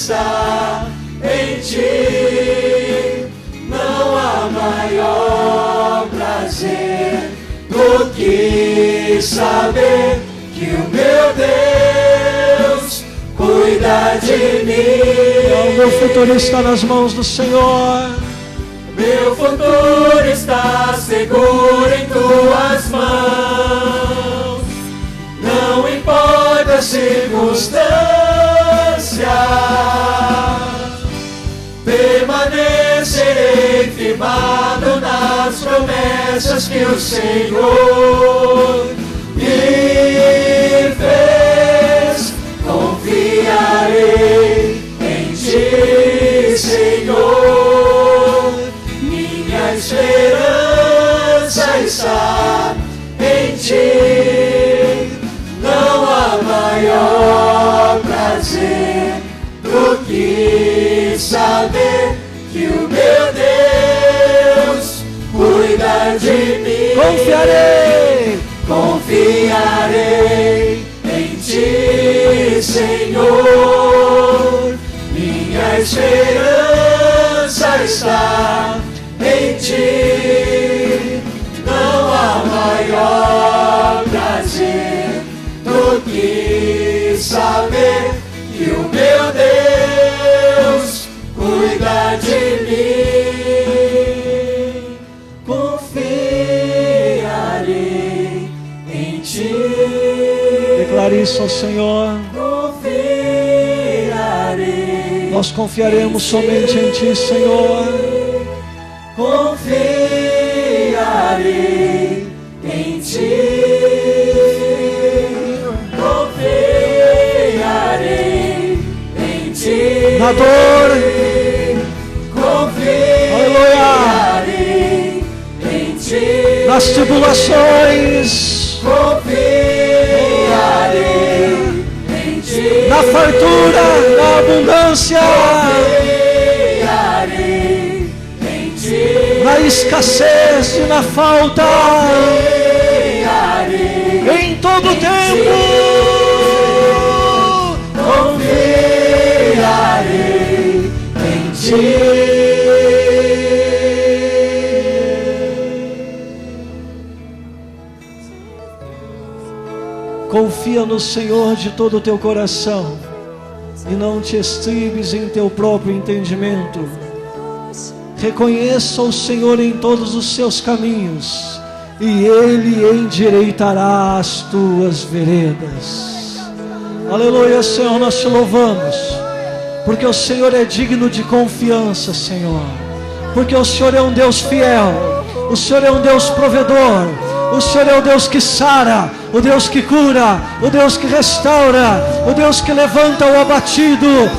está em ti. Não há maior prazer do que saber que o meu Deus cuida de mim. O meu futuro está nas mãos do Senhor. Meu futuro está seguro em tuas mãos. Não importa a circunstância, permanecerei firmado nas promessas que o Senhor me fez. Confiarei em ti, Senhor. Minha esperança está em ti. Não há maior prazer do que saber que o meu Deus cuida de mim. Confiarei em ti, Senhor. Minha esperança está em ti. Não há maior prazer do que saber que o meu Deus cuida de mim. Confiarei em ti. Declare isso ao Senhor. Confiarei. Nós confiaremos somente em ti, Senhor. Confiarei em ti. Confiarei em ti. Na dor, confiarei em ti. nas tribulações, confiarei em ti. na fartura, na abundância, confiarei em ti. na escassez e na falta, em todo tempo. Confiarei em ti. Confia no Senhor de todo o teu coração e não te estribes em teu próprio entendimento. Reconheça o Senhor em todos os seus caminhos e Ele endireitará as tuas veredas. Aleluia, Senhor, nós te louvamos, porque o Senhor é digno de confiança, Senhor, porque o Senhor é um Deus fiel, o Senhor é um Deus provedor, o Senhor é o Deus que sara, o Deus que cura, o Deus que restaura, o Deus que levanta o abatido,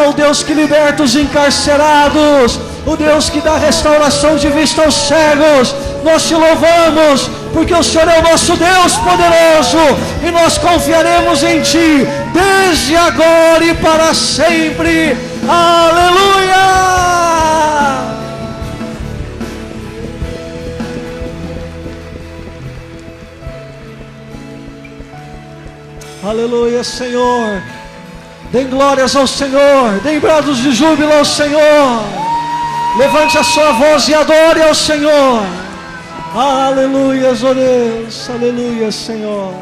o Deus que liberta os encarcerados, o Deus que dá restauração de vista aos cegos. Nós te louvamos, porque o Senhor é o nosso Deus poderoso, e nós confiaremos em Ti, desde agora e para sempre. Aleluia! Aleluia, Senhor. Deem glórias ao Senhor, deem brados de júbilo ao Senhor. Levante a sua voz e adore ao Senhor. Aleluia, ó Deus, aleluia, Senhor.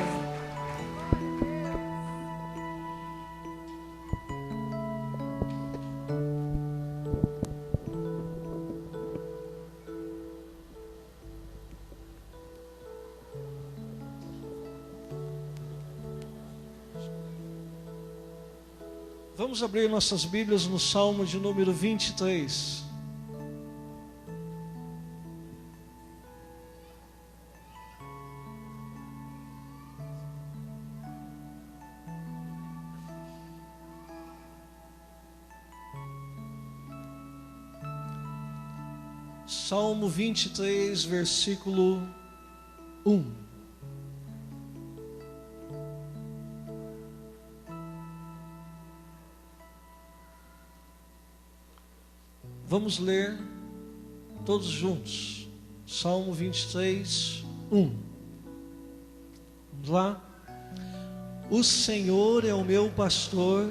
Vamos abrir nossas Bíblias no Salmo de número 23. Salmo 23, versículo 1. Vamos ler todos juntos. Salmo 23, 1. Vamos lá? O Senhor é o meu pastor,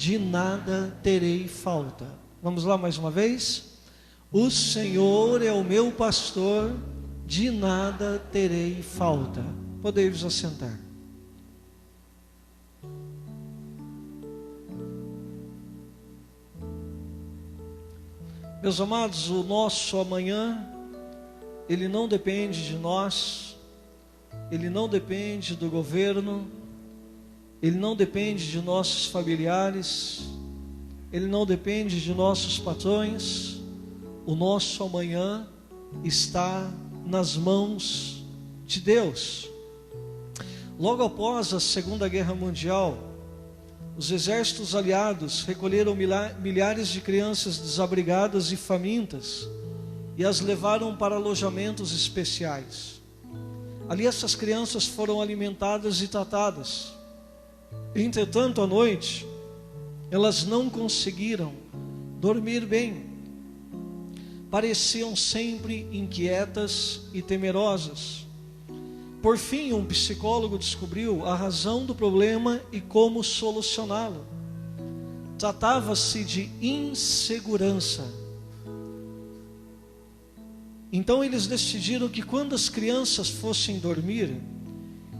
de nada terei falta. Vamos lá mais uma vez? O Senhor é o meu pastor, de nada terei falta. Podem-vos assentar. Meus amados, o nosso amanhã, ele não depende de nós, ele não depende do governo, ele não depende de nossos familiares, ele não depende de nossos patrões. O nosso amanhã está nas mãos de Deus. Logo após a Segunda Guerra Mundial, os exércitos aliados recolheram milhares de crianças desabrigadas e famintas e as levaram para alojamentos especiais. Ali essas crianças foram alimentadas e tratadas. Entretanto, à noite, elas não conseguiram dormir bem. Pareciam sempre inquietas e temerosas. Por fim, um psicólogo descobriu a razão do problema e como solucioná-lo. Tratava-se de insegurança. Então eles decidiram que quando as crianças fossem dormir,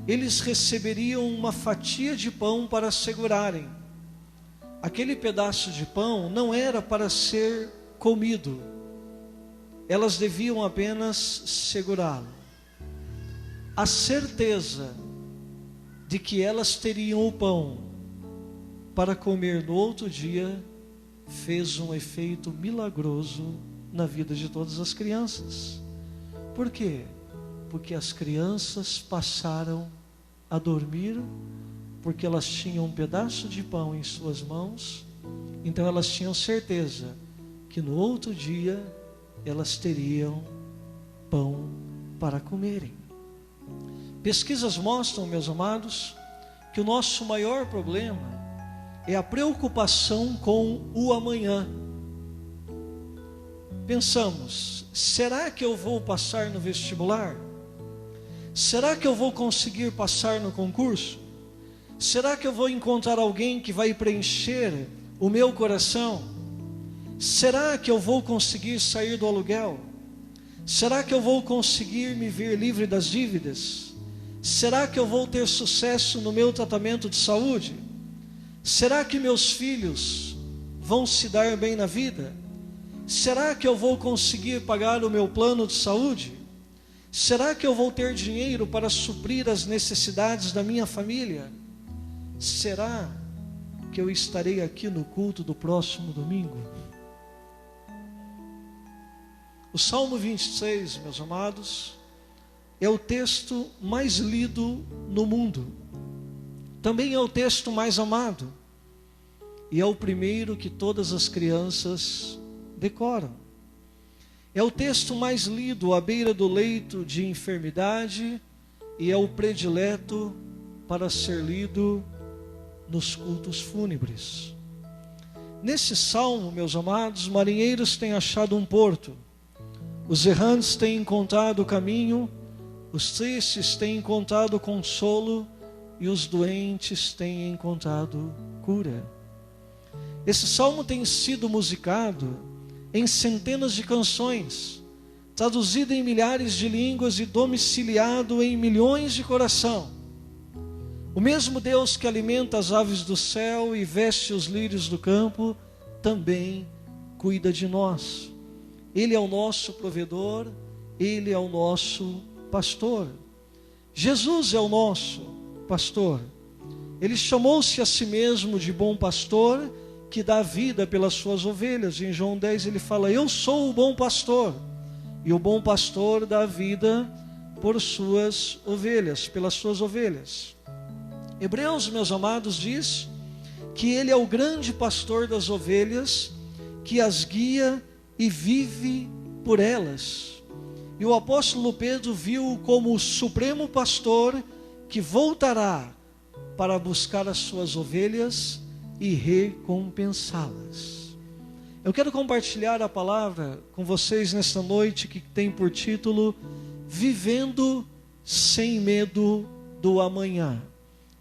eles receberiam uma fatia de pão para segurarem. Aquele pedaço de pão não era para ser comido. Elas deviam apenas segurá-lo. A certeza de que elas teriam o pão para comer no outro dia fez um efeito milagroso na vida de todas as crianças. Por quê? Porque as crianças passaram a dormir porque elas tinham um pedaço de pão em suas mãos. Então elas tinham certeza que no outro dia elas teriam pão para comerem. Pesquisas mostram, meus amados, que o nosso maior problema é a preocupação com o amanhã. Pensamos, será que eu vou passar no vestibular? Será que eu vou conseguir passar no concurso? Será que eu vou encontrar alguém que vai preencher o meu coração? Será que eu vou conseguir sair do aluguel? Será que eu vou conseguir me ver livre das dívidas? Será que eu vou ter sucesso no meu tratamento de saúde? Será que meus filhos vão se dar bem na vida? Será que eu vou conseguir pagar o meu plano de saúde? Será que eu vou ter dinheiro para suprir as necessidades da minha família? Será que eu estarei aqui no culto do próximo domingo? O Salmo 26, meus amados, é o texto mais lido no mundo. Também é o texto mais amado. E é o primeiro que todas as crianças decoram. É o texto mais lido à beira do leito de enfermidade e é o predileto para ser lido nos cultos fúnebres. Nesse salmo, meus amados, marinheiros têm achado um porto. Os errantes têm encontrado o caminho, os tristes têm encontrado consolo e os doentes têm encontrado cura. Esse salmo tem sido musicado em centenas de canções, traduzido em milhares de línguas e domiciliado em milhões de coração. O mesmo Deus que alimenta as aves do céu e veste os lírios do campo, também cuida de nós. Ele é o nosso provedor, Ele é o nosso pastor. Jesus é o nosso pastor. Ele chamou-se a si mesmo de bom pastor, que dá vida pelas suas ovelhas. Em João 10 ele fala, eu sou o bom pastor, e o bom pastor dá vida por suas ovelhas, pelas suas ovelhas. Hebreus, meus amados, diz que ele é o grande pastor das ovelhas, que as guia e vive por elas. E o apóstolo Pedro viu como o supremo pastor que voltará para buscar as suas ovelhas e recompensá-las. Eu quero compartilhar a palavra com vocês nesta noite que tem por título Vivendo sem medo do amanhã.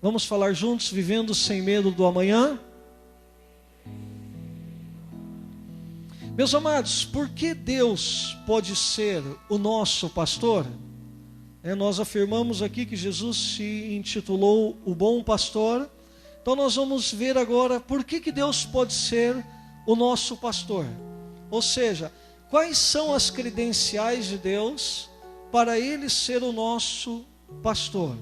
Vamos falar juntos, vivendo sem medo do amanhã? Meus amados, por que Deus pode ser o nosso pastor? Nós afirmamos aqui que Jesus se intitulou o bom pastor. Então nós vamos ver agora por que Deus pode ser o nosso pastor. Ou seja, quais são as credenciais de Deus para Ele ser o nosso pastor?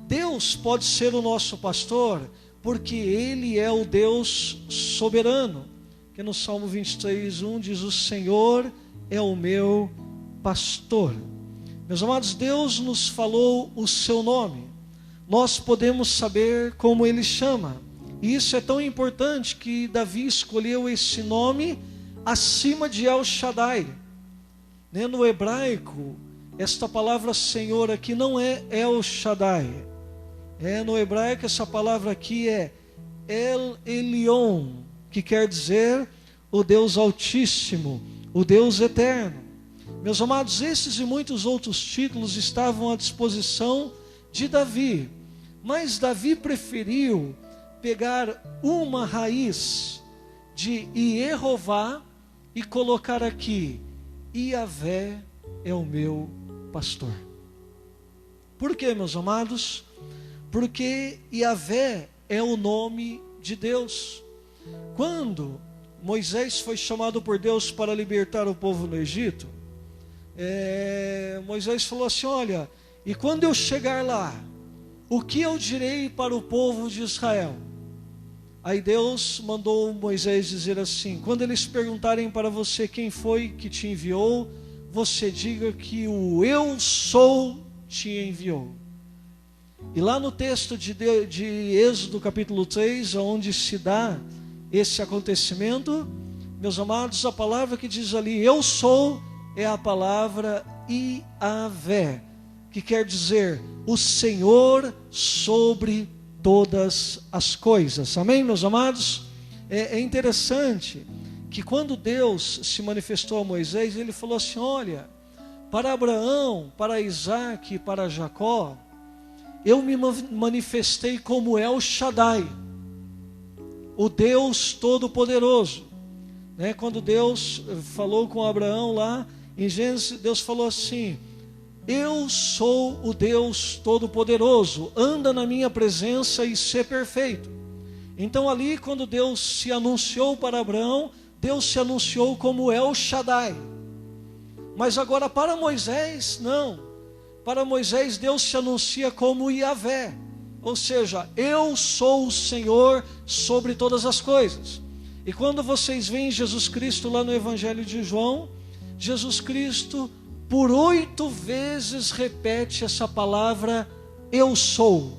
Deus pode ser o nosso pastor porque Ele é o Deus soberano. Que no Salmo 23:1 diz: o Senhor é o meu pastor. Meus amados, Deus nos falou o seu nome. Nós podemos saber como Ele chama. E isso é tão importante que Davi escolheu esse nome acima de El Shaddai. No hebraico, esta palavra Senhor aqui não é El Shaddai. No hebraico essa palavra aqui é El Elyon, que quer dizer o Deus Altíssimo, o Deus Eterno. Meus amados, esses e muitos outros títulos estavam à disposição de Davi. Mas Davi preferiu pegar uma raiz de Jeová e colocar aqui: Yahvé é o meu pastor. Por quê, meus amados? Porque Yahvé é o nome de Deus. Quando Moisés foi chamado por Deus para libertar o povo no Egito, Moisés falou assim: olha, e quando eu chegar lá, o que eu direi para o povo de Israel? Aí Deus mandou Moisés dizer assim: quando eles perguntarem para você quem foi que te enviou, você diga que o eu sou te enviou. E lá no texto de Êxodo capítulo 3, onde se dá esse acontecimento, meus amados, a palavra que diz ali eu sou é a palavra Yahvé, que quer dizer o Senhor sobre todas as coisas. Amém, meus amados? É interessante que quando Deus se manifestou a Moisés, Ele falou assim: olha, para Abraão, para Isaac e para Jacó, eu me manifestei como El Shaddai, o Deus Todo-Poderoso. Quando Deus falou com Abraão lá em Gênesis, Deus falou assim: eu sou o Deus Todo-Poderoso, anda na minha presença e ser perfeito. Então ali, quando Deus se anunciou para Abraão, Deus se anunciou como El Shaddai. Mas agora para Moisés, não. Para Moisés, Deus se anuncia como Yahvé. Ou seja, eu sou o Senhor sobre todas as coisas. E quando vocês veem Jesus Cristo lá no Evangelho de João, Jesus Cristo por 8 vezes repete essa palavra eu sou.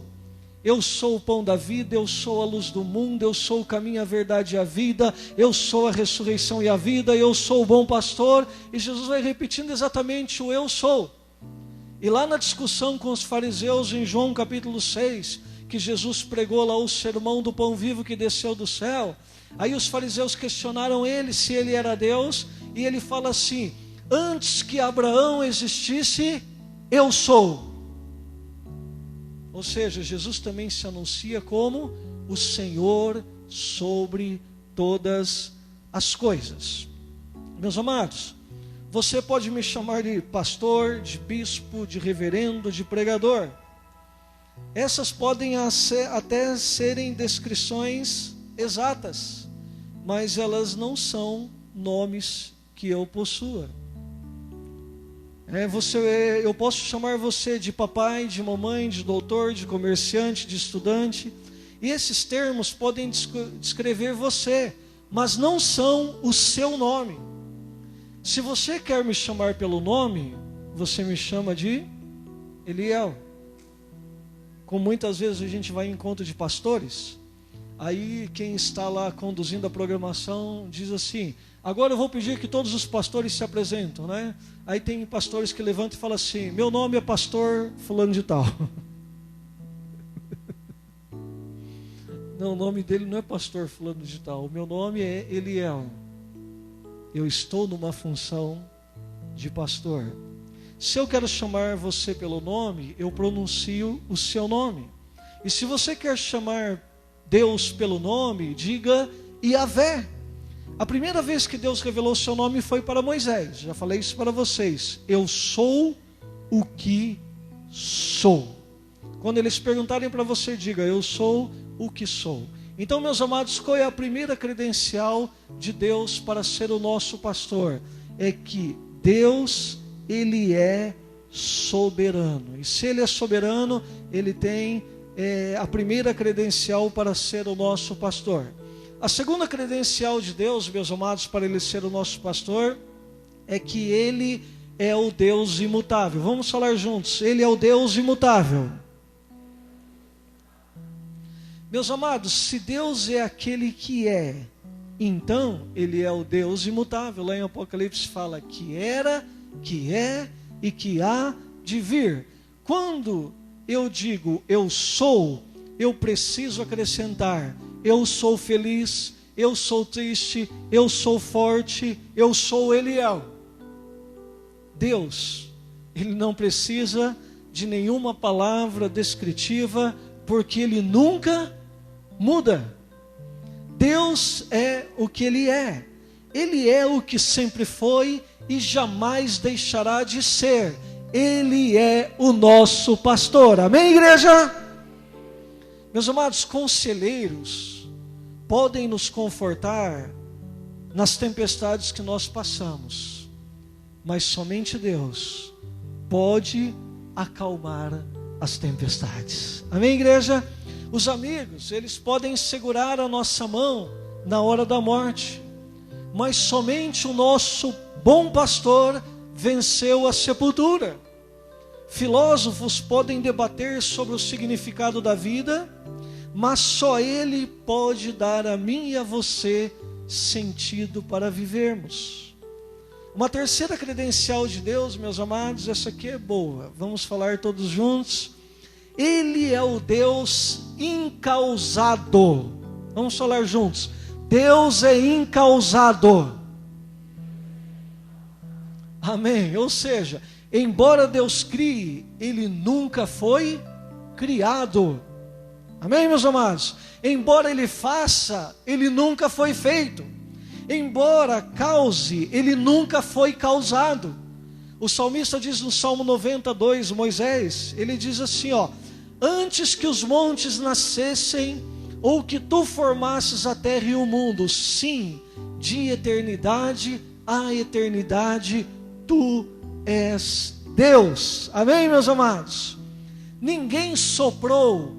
Eu sou o pão da vida, eu sou a luz do mundo, eu sou o caminho, a verdade e a vida, eu sou a ressurreição e a vida, eu sou o bom pastor. E Jesus vai repetindo exatamente o eu sou. E lá na discussão com os fariseus em João capítulo 6, que Jesus pregou lá o sermão do pão vivo que desceu do céu, aí os fariseus questionaram ele se ele era Deus, e ele fala assim: antes que Abraão existisse, eu sou. Ou seja, Jesus também se anuncia como o Senhor sobre todas as coisas. Meus amados, você pode me chamar de pastor, de bispo, de reverendo, de pregador. Essas podem até serem descrições exatas, mas elas não são nomes que eu possua. Eu posso chamar você de papai, de mamãe, de doutor, de comerciante, de estudante. E esses termos podem descrever você, mas não são o seu nome. Se você quer me chamar pelo nome, você me chama de Eliel. Como muitas vezes a gente vai em encontro de pastores, aí quem está lá conduzindo a programação diz assim: agora eu vou pedir que todos os pastores se apresentam, né? Aí tem pastores que levantam e falam assim: meu nome é pastor fulano de tal. Não, o nome dele não é pastor fulano de tal. O meu nome é Eliel. Eu estou numa função de pastor. Se eu quero chamar você pelo nome, eu pronuncio o seu nome. E se você quer chamar Deus pelo nome, diga Yahvé. A primeira vez que Deus revelou o seu nome foi para Moisés. Já falei isso para vocês. Eu sou o que sou. Quando eles perguntarem para você, diga: eu sou o que sou. Então, meus amados, qual é a primeira credencial de Deus para ser o nosso pastor? É que Deus, Ele é soberano. E se Ele é soberano, Ele tem a primeira credencial para ser o nosso pastor. A segunda credencial de Deus, meus amados, para Ele ser o nosso pastor, é que Ele é o Deus imutável. Vamos falar juntos. Ele é o Deus imutável. Meus amados, se Deus é aquele que é, então Ele é o Deus imutável. Lá em Apocalipse fala que era, que é e que há de vir. Quando eu digo eu sou, eu preciso acrescentar: eu sou feliz, eu sou triste, eu sou forte, eu sou Eliel. Deus, Ele não precisa de nenhuma palavra descritiva, porque Ele nunca muda. Deus é o que Ele é. Ele é o que sempre foi e jamais deixará de ser. Ele é o nosso pastor. Amém, igreja? Meus amados, conselheiros podem nos confortar nas tempestades que nós passamos, mas somente Deus pode acalmar as tempestades. Amém, igreja? Os amigos, eles podem segurar a nossa mão na hora da morte, mas somente o nosso bom pastor venceu a sepultura. Filósofos podem debater sobre o significado da vida, mas só Ele pode dar a mim e a você sentido para vivermos. Uma terceira credencial de Deus, meus amados, essa aqui é boa. Vamos falar todos juntos. Ele é o Deus incausado. Vamos falar juntos. Deus é incausado. Amém. Ou seja, embora Deus crie, Ele nunca foi criado. Amém, meus amados? Embora Ele faça, Ele nunca foi feito. Embora cause, Ele nunca foi causado. O salmista diz no Salmo 92, Moisés, ele diz assim, antes que os montes nascessem, ou que tu formasses a terra e o mundo, sim, de eternidade a eternidade, tu és Deus. Amém, meus amados? Ninguém soprou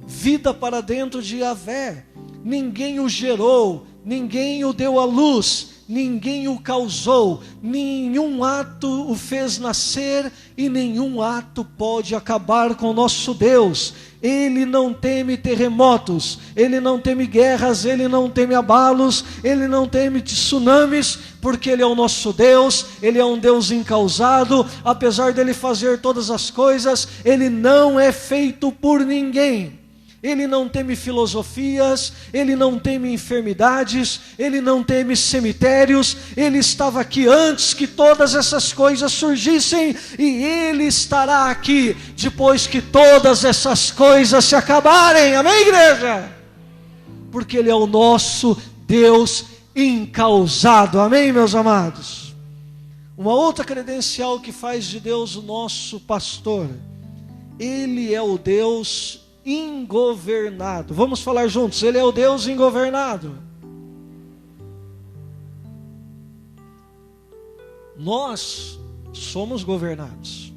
vida para dentro de Yahvé, ninguém o gerou, ninguém o deu à luz, ninguém o causou, nenhum ato o fez nascer e nenhum ato pode acabar com o nosso Deus. Ele não teme terremotos, Ele não teme guerras, Ele não teme abalos, Ele não teme tsunamis, porque Ele é o nosso Deus, Ele é um Deus incausado. Apesar dEle fazer todas as coisas, Ele não é feito por ninguém. Ele não teme filosofias, Ele não teme enfermidades, Ele não teme cemitérios. Ele estava aqui antes que todas essas coisas surgissem, e Ele estará aqui depois que todas essas coisas se acabarem. Amém, igreja? Porque Ele é o nosso Deus incausado. Amém, meus amados? Uma outra credencial que faz de Deus o nosso pastor: Ele é o Deus ingovernado. Vamos falar juntos. Ele é o Deus ingovernado. Nós somos governados,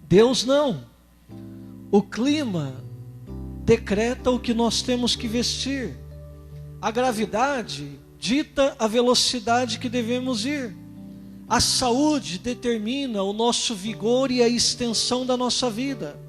Deus não. O clima decreta o que nós temos que vestir. A gravidade dita a velocidade que devemos ir. A saúde determina o nosso vigor e a extensão da nossa vida.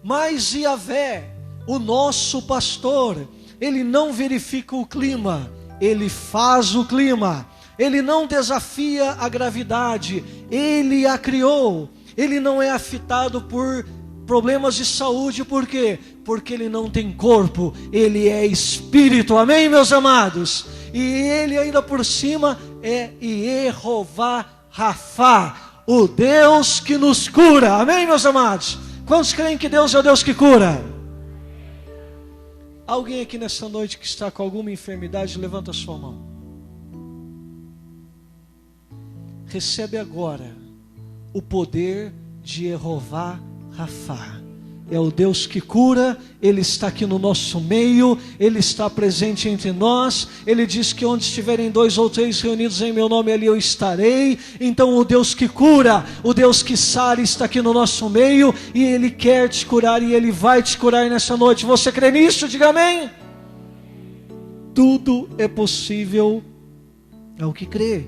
Mas Yahvé, o nosso pastor, Ele não verifica o clima, Ele faz o clima. Ele não desafia a gravidade, Ele a criou. Ele não é afetado por problemas de saúde. Por quê? Porque Ele não tem corpo, Ele é espírito. Amém, meus amados? E Ele ainda por cima é Jeová Rafá, o Deus que nos cura. Amém, meus amados? Quantos creem que Deus é o Deus que cura? Alguém aqui nesta noite que está com alguma enfermidade, levanta a sua mão. recebe agora o poder de Jeová Rafá. É o Deus que cura, Ele está aqui no nosso meio, Ele está presente entre nós. Ele diz que onde estiverem 2 ou 3 reunidos em meu nome, ali eu estarei. Então o Deus que cura, o Deus que sara está aqui no nosso meio, e Ele quer te curar, e Ele vai te curar nessa noite. Você crê nisso? Diga amém. Tudo é possível ao que crê.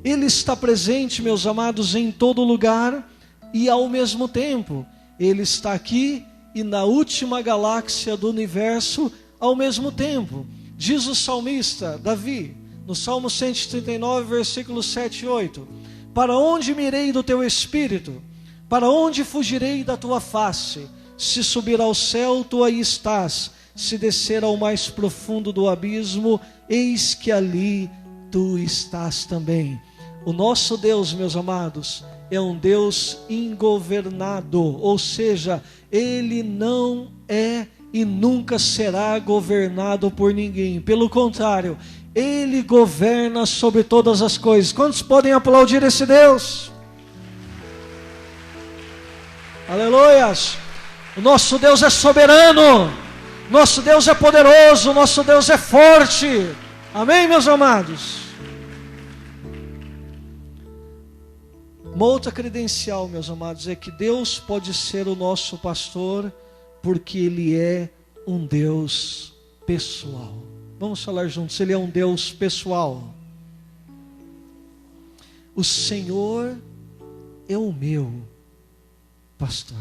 Ele está presente, meus amados, em todo lugar, e ao mesmo tempo Ele está aqui e na última galáxia do universo ao mesmo tempo. Diz o salmista Davi, no Salmo 139, versículos 7 e 8: para onde me irei do teu espírito? Para onde fugirei da tua face? Se subir ao céu, tu aí estás. Se descer ao mais profundo do abismo, eis que ali tu estás também. O nosso Deus, meus amados, é um Deus ingovernado, ou seja, Ele não é e nunca será governado por ninguém. Pelo contrário, Ele governa sobre todas as coisas. Quantos podem aplaudir esse Deus? Aleluias! O nosso Deus é soberano, nosso Deus é poderoso, nosso Deus é forte. Amém, meus amados? Uma outra credencial, meus amados, é que Deus pode ser o nosso pastor, porque Ele é um Deus pessoal. Vamos falar juntos, Ele é um Deus pessoal. O Senhor é o meu pastor.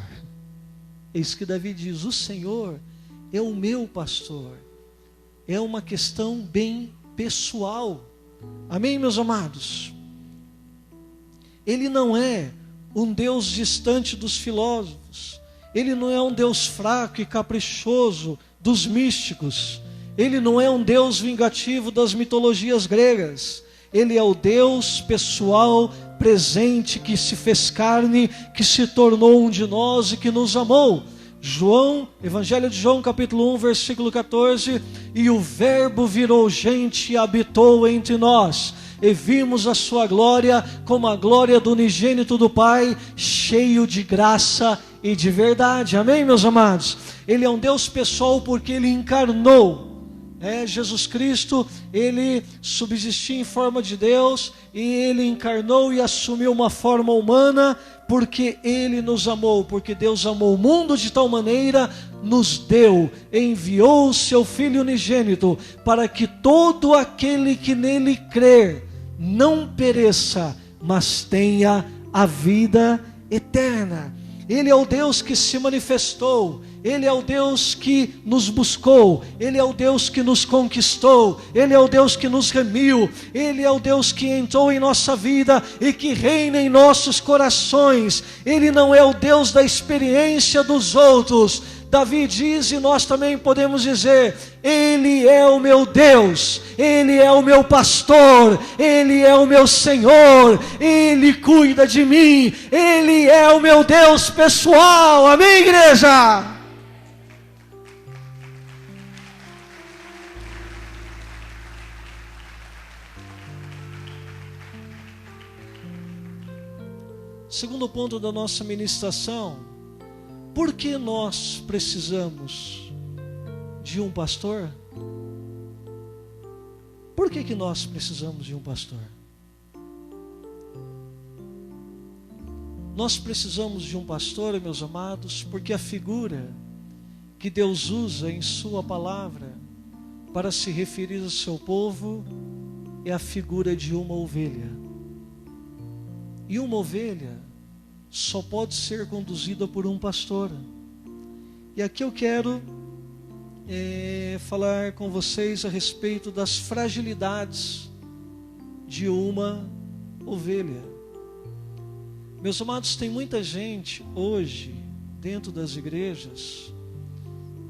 É isso que Davi diz, o Senhor é o meu pastor. É uma questão bem pessoal. Amém, meus amados? Ele não é um Deus distante dos filósofos. Ele não é um Deus fraco e caprichoso dos místicos. Ele não é um Deus vingativo das mitologias gregas. Ele é o Deus pessoal, presente, que se fez carne, que se tornou um de nós e que nos amou. Evangelho de João, capítulo 1, versículo 14: e o Verbo virou gente e habitou entre nós. E vimos a sua glória como a glória do unigênito do Pai, cheio de graça e de verdade. Amém, meus amados? Ele é um Deus pessoal porque Ele encarnou. Jesus Cristo, Ele subsistia em forma de Deus, e Ele encarnou e assumiu uma forma humana, porque Ele nos amou, porque Deus amou o mundo de tal maneira, nos deu, enviou o seu Filho unigênito, para que todo aquele que nele crer, não pereça, mas tenha a vida eterna. Ele é o Deus que se manifestou, Ele é o Deus que nos buscou, Ele é o Deus que nos conquistou, Ele é o Deus que nos remiu, Ele é o Deus que entrou em nossa vida e que reina em nossos corações. Ele não é o Deus da experiência dos outros. Davi diz, e nós também podemos dizer: Ele é o meu Deus, Ele é o meu pastor, Ele é o meu Senhor, Ele cuida de mim, Ele é o meu Deus pessoal. Amém, igreja? Segundo ponto da nossa ministração: por que nós precisamos de um pastor? Por que nós precisamos de um pastor? Nós precisamos de um pastor, meus amados, porque a figura que Deus usa em sua palavra para se referir ao seu povo é a figura de uma ovelha. E uma ovelha só pode ser conduzida por um pastor. E aqui eu quero falar com vocês a respeito das fragilidades de uma ovelha. Meus amados, tem muita gente hoje dentro das igrejas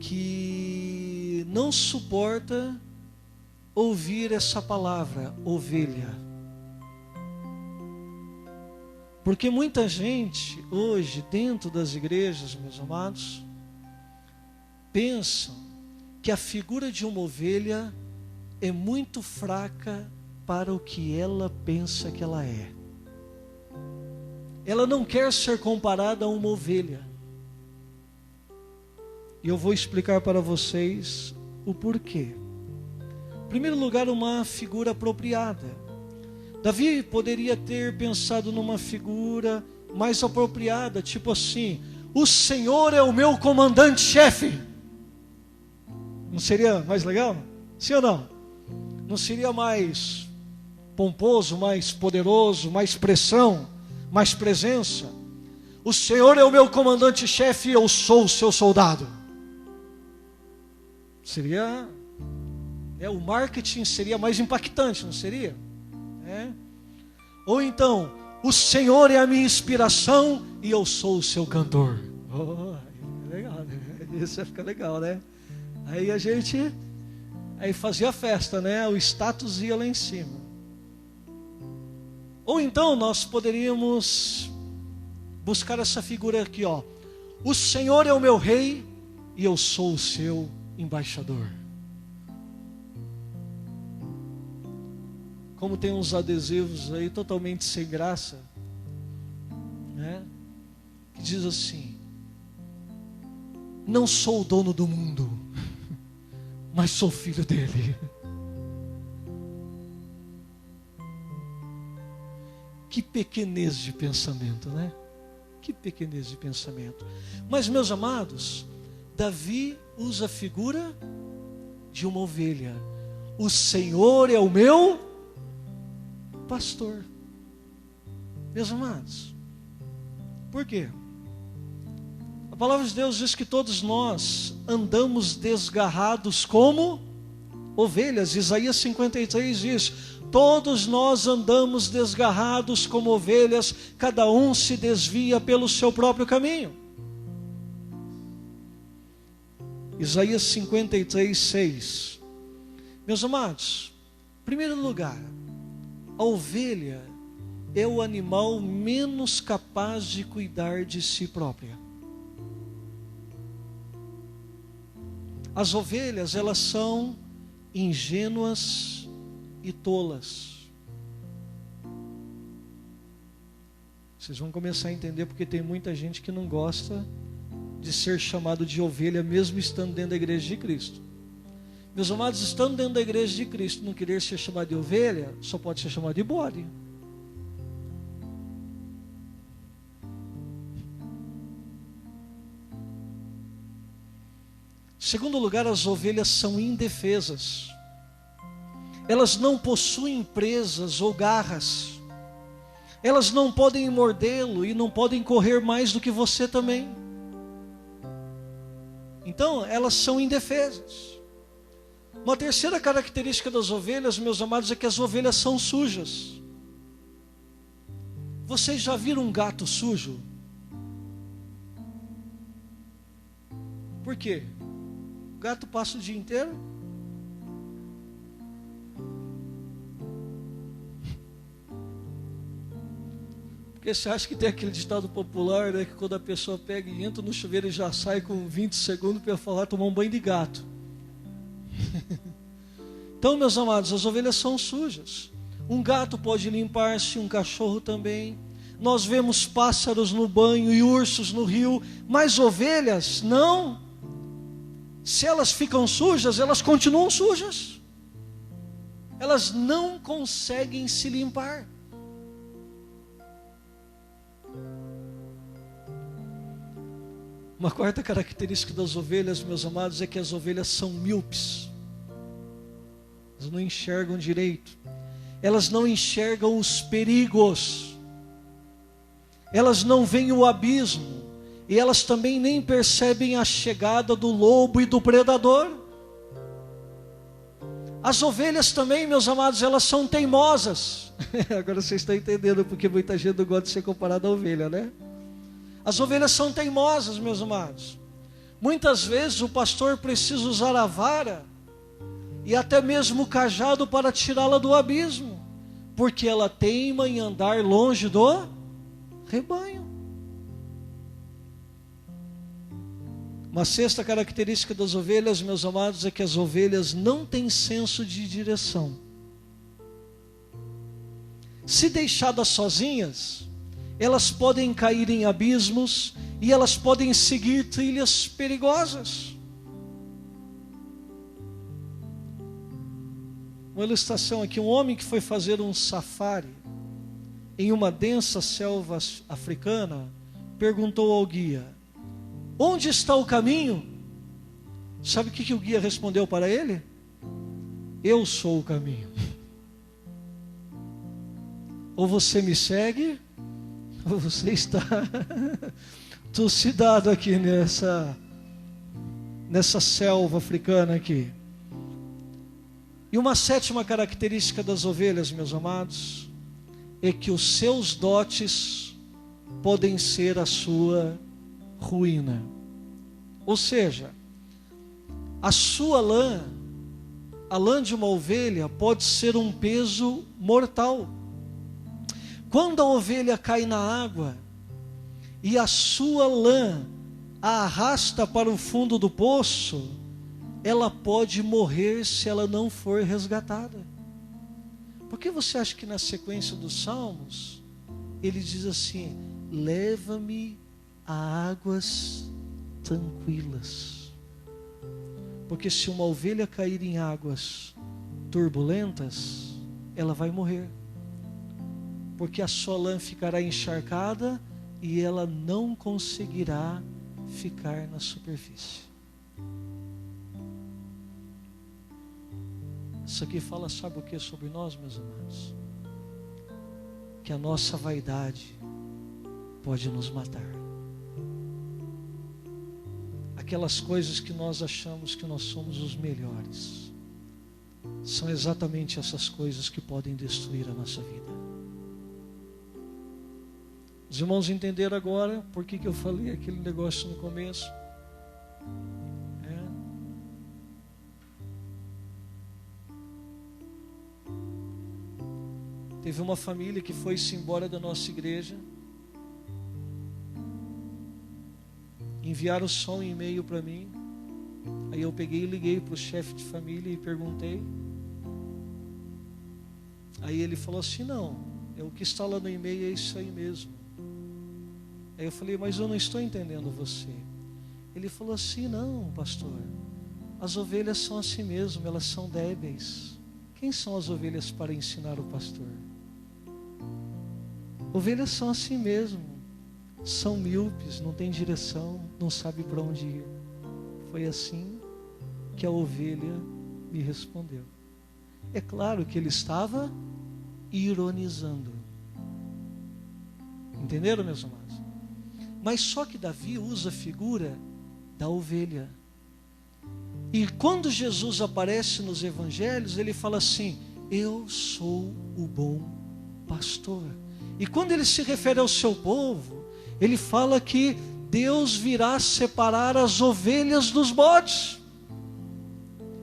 que não suporta ouvir essa palavra, ovelha. Porque muita gente hoje dentro das igrejas, meus amados, pensam que a figura de uma ovelha é muito fraca para o que ela pensa que ela é. ela não quer ser comparada a uma ovelha. E eu vou explicar para vocês o porquê. Em primeiro lugar, uma figura apropriada. Davi poderia ter pensado numa figura mais apropriada, tipo assim: o Senhor é o meu comandante-chefe. Não seria mais legal? Sim ou não? Não seria mais pomposo, mais poderoso, mais pressão, mais presença? O Senhor é o meu comandante-chefe e eu sou o seu soldado. Seria, o marketing seria mais impactante, não seria? Ou então, o Senhor é a minha inspiração e eu sou o seu cantor. Oh, legal, né? Isso vai ficar legal, né? Aí a gente fazia festa, né? O status ia lá em cima. Ou então nós poderíamos buscar essa figura aqui, ó. O Senhor é o meu rei e eu sou o seu embaixador. Como tem uns adesivos aí totalmente sem graça, né? Que diz assim: não sou o dono do mundo, mas sou filho dele. Que pequenez de pensamento, né? Que pequenez de pensamento. Mas, meus amados, Davi usa a figura de uma ovelha. O Senhor é o meu pastor. Meus amados, por quê? A palavra de Deus diz que todos nós andamos desgarrados como ovelhas. Isaías 53 diz: todos nós andamos desgarrados como ovelhas, cada um se desvia pelo seu próprio caminho. Isaías 53, 6. Meus amados, em primeiro lugar, a ovelha é o animal menos capaz de cuidar de si própria. As ovelhas, elas são ingênuas e tolas. Vocês vão começar a entender porque tem muita gente que não gosta de ser chamado de ovelha, mesmo estando dentro da igreja de Cristo. Meus amados, estando dentro da igreja de Cristo, não querer ser chamado de ovelha, só pode ser chamado de bode. Segundo lugar, as ovelhas são indefesas. Elas não possuem presas ou garras. Elas não podem mordê-lo e não podem correr mais do que você também. Então, elas são indefesas. Uma terceira característica das ovelhas, meus amados, é que as ovelhas são sujas. Vocês já viram um gato sujo? Por quê? O gato passa o dia inteiro. Porque você acha que tem aquele ditado popular, né, que quando a pessoa pega e entra no chuveiro e já sai com 20 segundos para falar, tomar um banho de gato. Então, meus amados, as ovelhas são sujas. Um gato pode limpar-se, um cachorro também. Nós vemos pássaros no banho e ursos no rio, mas ovelhas não. Se elas ficam sujas, elas continuam sujas. Elas não conseguem se limpar. Uma quarta característica das ovelhas, meus amados, é que as ovelhas são míopes. Elas não enxergam direito. Elas não enxergam os perigos. Elas não veem o abismo. E elas também nem percebem a chegada do lobo e do predador. As ovelhas também, meus amados, elas são teimosas. Agora vocês estão entendendo porque muita gente não gosta de ser comparada à ovelha, né? As ovelhas são teimosas, meus amados. Muitas vezes o pastor precisa usar a vara e até mesmo o cajado para tirá-la do abismo, porque ela teima em andar longe do rebanho. Uma sexta característica das ovelhas, meus amados, é que as ovelhas não têm senso de direção. Se deixadas sozinhas, elas podem cair em abismos e elas podem seguir trilhas perigosas. Uma ilustração aqui, um homem que foi fazer um safari em uma densa selva africana, perguntou ao guia: onde está o caminho? Sabe o que o guia respondeu para ele? Eu sou o caminho. Ou você me segue, ou você está trucidado aqui nessa selva africana aqui. E uma sétima característica das ovelhas, meus amados, é que os seus dotes podem ser a sua ruína. Ou seja, a sua lã, a lã de uma ovelha, pode ser um peso mortal. Quando a ovelha cai na água e a sua lã a arrasta para o fundo do poço, ela pode morrer se ela não for resgatada. Por que você acha que na sequência dos Salmos, ele diz assim: leva-me a águas tranquilas? Porque se uma ovelha cair em águas turbulentas, ela vai morrer. Porque a sua lã ficará encharcada e ela não conseguirá ficar na superfície. Isso aqui fala, sabe o que sobre nós, meus amados? Que a nossa vaidade pode nos matar. Aquelas coisas que nós achamos que nós somos os melhores, são exatamente essas coisas que podem destruir a nossa vida. Os irmãos entenderam agora por que eu falei aquele negócio no começo? Teve uma família que foi-se embora da nossa igreja. Enviaram só um e-mail para mim. Aí eu peguei e liguei para o chefe de família e perguntei. Aí ele falou assim: não, o que está lá no e-mail é isso aí mesmo. Aí eu falei: mas eu não estou entendendo você. Ele falou assim: não, pastor, as ovelhas são assim mesmo, elas são débeis. Quem são as ovelhas para ensinar o pastor? Ovelhas são assim mesmo, são míopes, não tem direção, não sabe para onde ir. Foi assim que a ovelha me respondeu. É claro que ele estava ironizando. Entenderam, meus amados? Mas só que Davi usa a figura da ovelha. E quando Jesus aparece nos evangelhos, ele fala assim: eu sou o bom pastor. E quando ele se refere ao seu povo, ele fala que Deus virá separar as ovelhas dos bodes.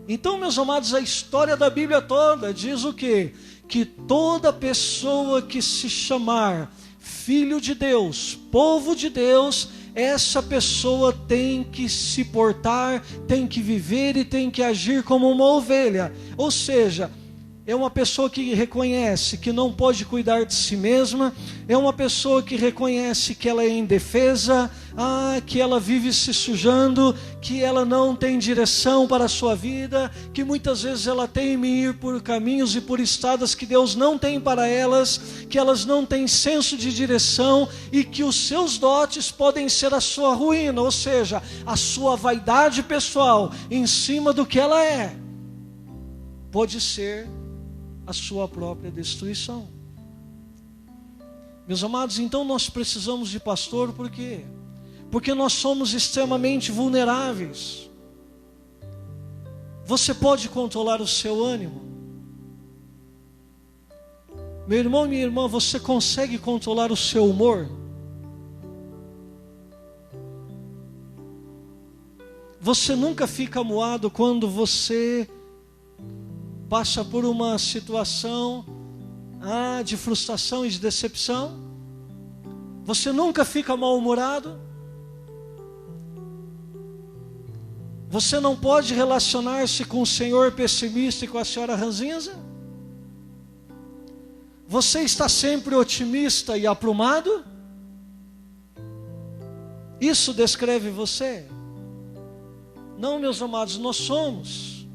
Então, meus amados, a história da Bíblia toda diz o quê? Que toda pessoa que se chamar filho de Deus, povo de Deus, essa pessoa tem que se portar, tem que viver e tem que agir como uma ovelha. Ou seja, é uma pessoa que reconhece que não pode cuidar de si mesma, é uma pessoa que reconhece que ela é indefesa, que ela vive se sujando, que ela não tem direção para a sua vida, que muitas vezes ela teme ir por caminhos e por estradas que Deus não tem para elas, que elas não têm senso de direção e que os seus dotes podem ser a sua ruína, ou seja, a sua vaidade pessoal em cima do que ela é, pode ser a sua própria destruição. Meus amados, então nós precisamos de pastor, por quê? Porque nós somos extremamente vulneráveis. Você pode controlar o seu ânimo? Meu irmão e minha irmã, você consegue controlar o seu humor? Você nunca fica amuado quando você passa por uma situação de frustração e de decepção? Você nunca fica mal-humorado? Você não pode relacionar-se com o senhor pessimista e com a senhora ranzinza? Você está sempre otimista e aprumado? Isso descreve você? Não, meus amados, nós somos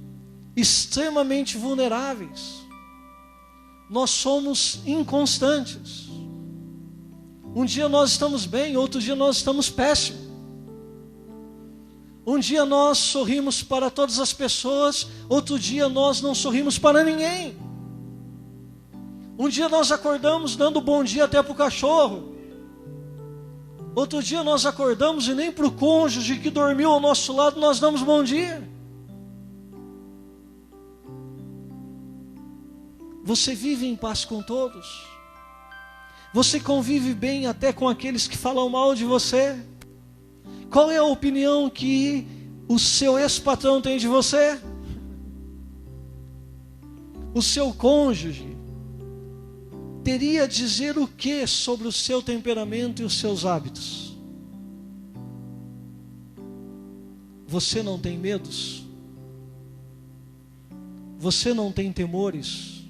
extremamente vulneráveis. Nós somos inconstantes. Um dia nós estamos bem, outro dia nós estamos péssimos. Um dia nós sorrimos para todas as pessoas, outro dia nós não sorrimos para ninguém. Um dia nós acordamos dando bom dia até para o cachorro. Outro dia nós acordamos e nem para o cônjuge que dormiu ao nosso lado nós damos bom dia. Você vive em paz com todos? Você convive bem até com aqueles que falam mal de você? Qual é a opinião que o seu ex-patrão tem de você? O seu cônjuge teria a dizer o que sobre o seu temperamento e os seus hábitos? Você não tem medos? Você não tem temores?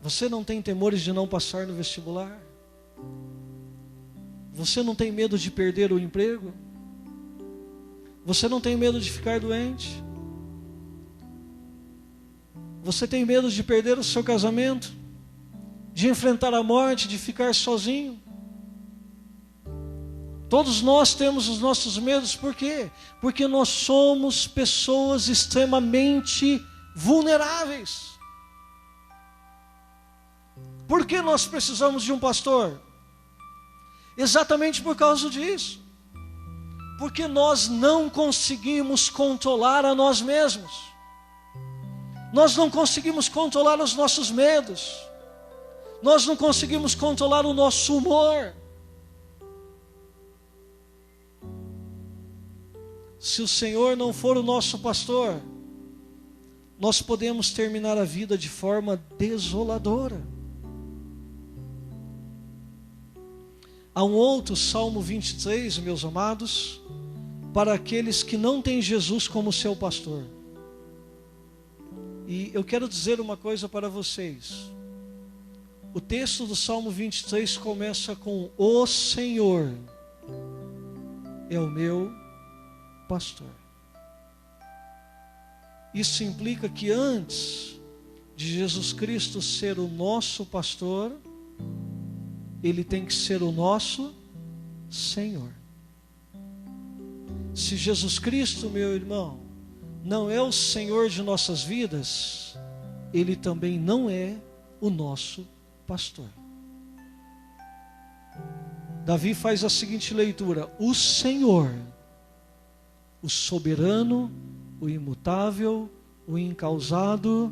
Você não tem temores de não passar no vestibular? Você não tem medo de perder o emprego? Você não tem medo de ficar doente? Você tem medo de perder o seu casamento? De enfrentar a morte, de ficar sozinho? Todos nós temos os nossos medos, por quê? Porque nós somos pessoas extremamente vulneráveis. Por que nós precisamos de um pastor? Exatamente por causa disso. Porque nós não conseguimos controlar a nós mesmos. Nós não conseguimos controlar os nossos medos. Nós não conseguimos controlar o nosso humor. Se o Senhor não for o nosso pastor, nós podemos terminar a vida de forma desoladora. Há um outro Salmo 23, meus amados, para aqueles que não têm Jesus como seu pastor. E eu quero dizer uma coisa para vocês. O texto do Salmo 23 começa com: o Senhor é o meu pastor. Isso implica que antes de Jesus Cristo ser o nosso pastor, Ele tem que ser o nosso Senhor. Se Jesus Cristo, meu irmão, não é o Senhor de nossas vidas, Ele também não é o nosso pastor. Davi faz a seguinte leitura: o Senhor, o soberano, o imutável, o incausado,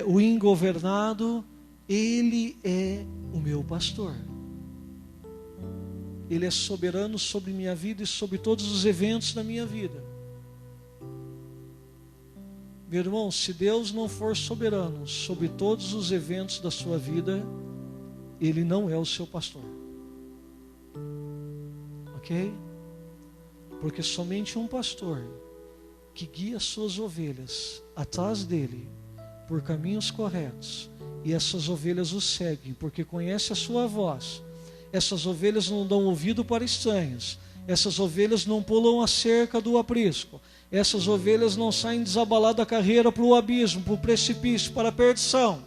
o ingovernado, Ele é o meu pastor. Ele é soberano sobre minha vida e sobre todos os eventos da minha vida. Meu irmão, se Deus não for soberano sobre todos os eventos da sua vida, Ele não é o seu pastor. Ok? Porque somente um pastor que guia suas ovelhas atrás dele por caminhos corretos, e essas ovelhas o seguem porque conhece a sua voz. Essas ovelhas não dão ouvido para estranhos. Essas ovelhas não pulam a cerca do aprisco. Essas ovelhas não saem desabaladas da carreira para o abismo, para o precipício, para a perdição.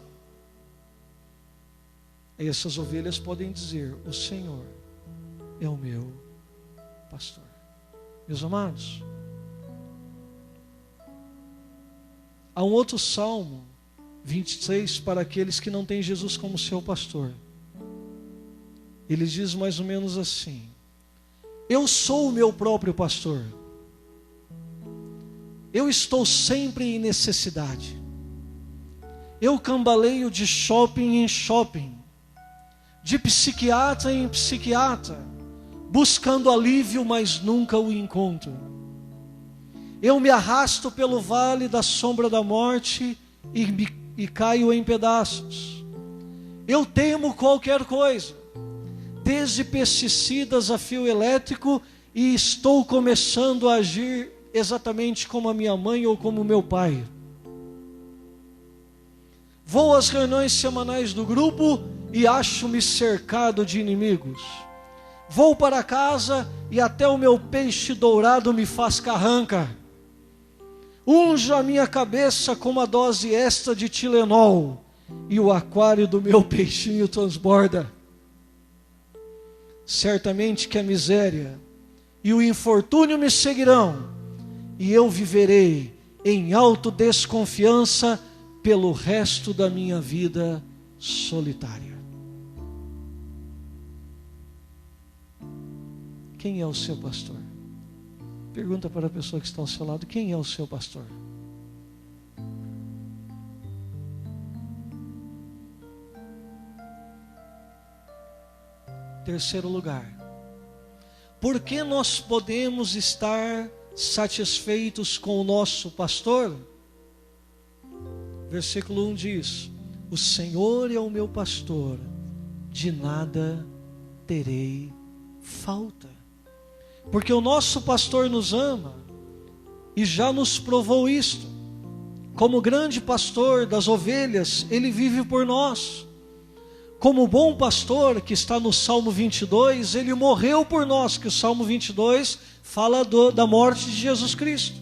E essas ovelhas podem dizer: o Senhor é o meu pastor. Meus amados, há um outro Salmo 23 para aqueles que não têm Jesus como seu pastor. Ele diz mais ou menos assim: eu sou o meu próprio pastor. Eu estou sempre em necessidade. Eu cambaleio de shopping em shopping, de psiquiatra em psiquiatra, buscando alívio, mas nunca o encontro. Eu me arrasto pelo vale da sombra da morte e caio em pedaços. Eu temo qualquer coisa, desde pesticidas a fio elétrico, e estou começando a agir exatamente como a minha mãe ou como o meu pai. Vou às reuniões semanais do grupo e acho-me cercado de inimigos. Vou para casa e até o meu peixe dourado me faz carranca. Unjo a minha cabeça com uma dose extra de Tilenol e o aquário do meu peixinho transborda. Certamente que a miséria e o infortúnio me seguirão, e eu viverei em autodesconfiança pelo resto da minha vida solitária. Quem é o seu pastor? Pergunta para a pessoa que está ao seu lado: quem é o seu pastor? Terceiro lugar, por que nós podemos estar satisfeitos com o nosso pastor? Versículo 1 diz: o Senhor é o meu pastor, de nada terei falta. Porque o nosso pastor nos ama e já nos provou isto. Como grande pastor das ovelhas, ele vive por nós. Como bom pastor, que está no Salmo 22, ele morreu por nós, que o Salmo 22 fala da morte de Jesus Cristo.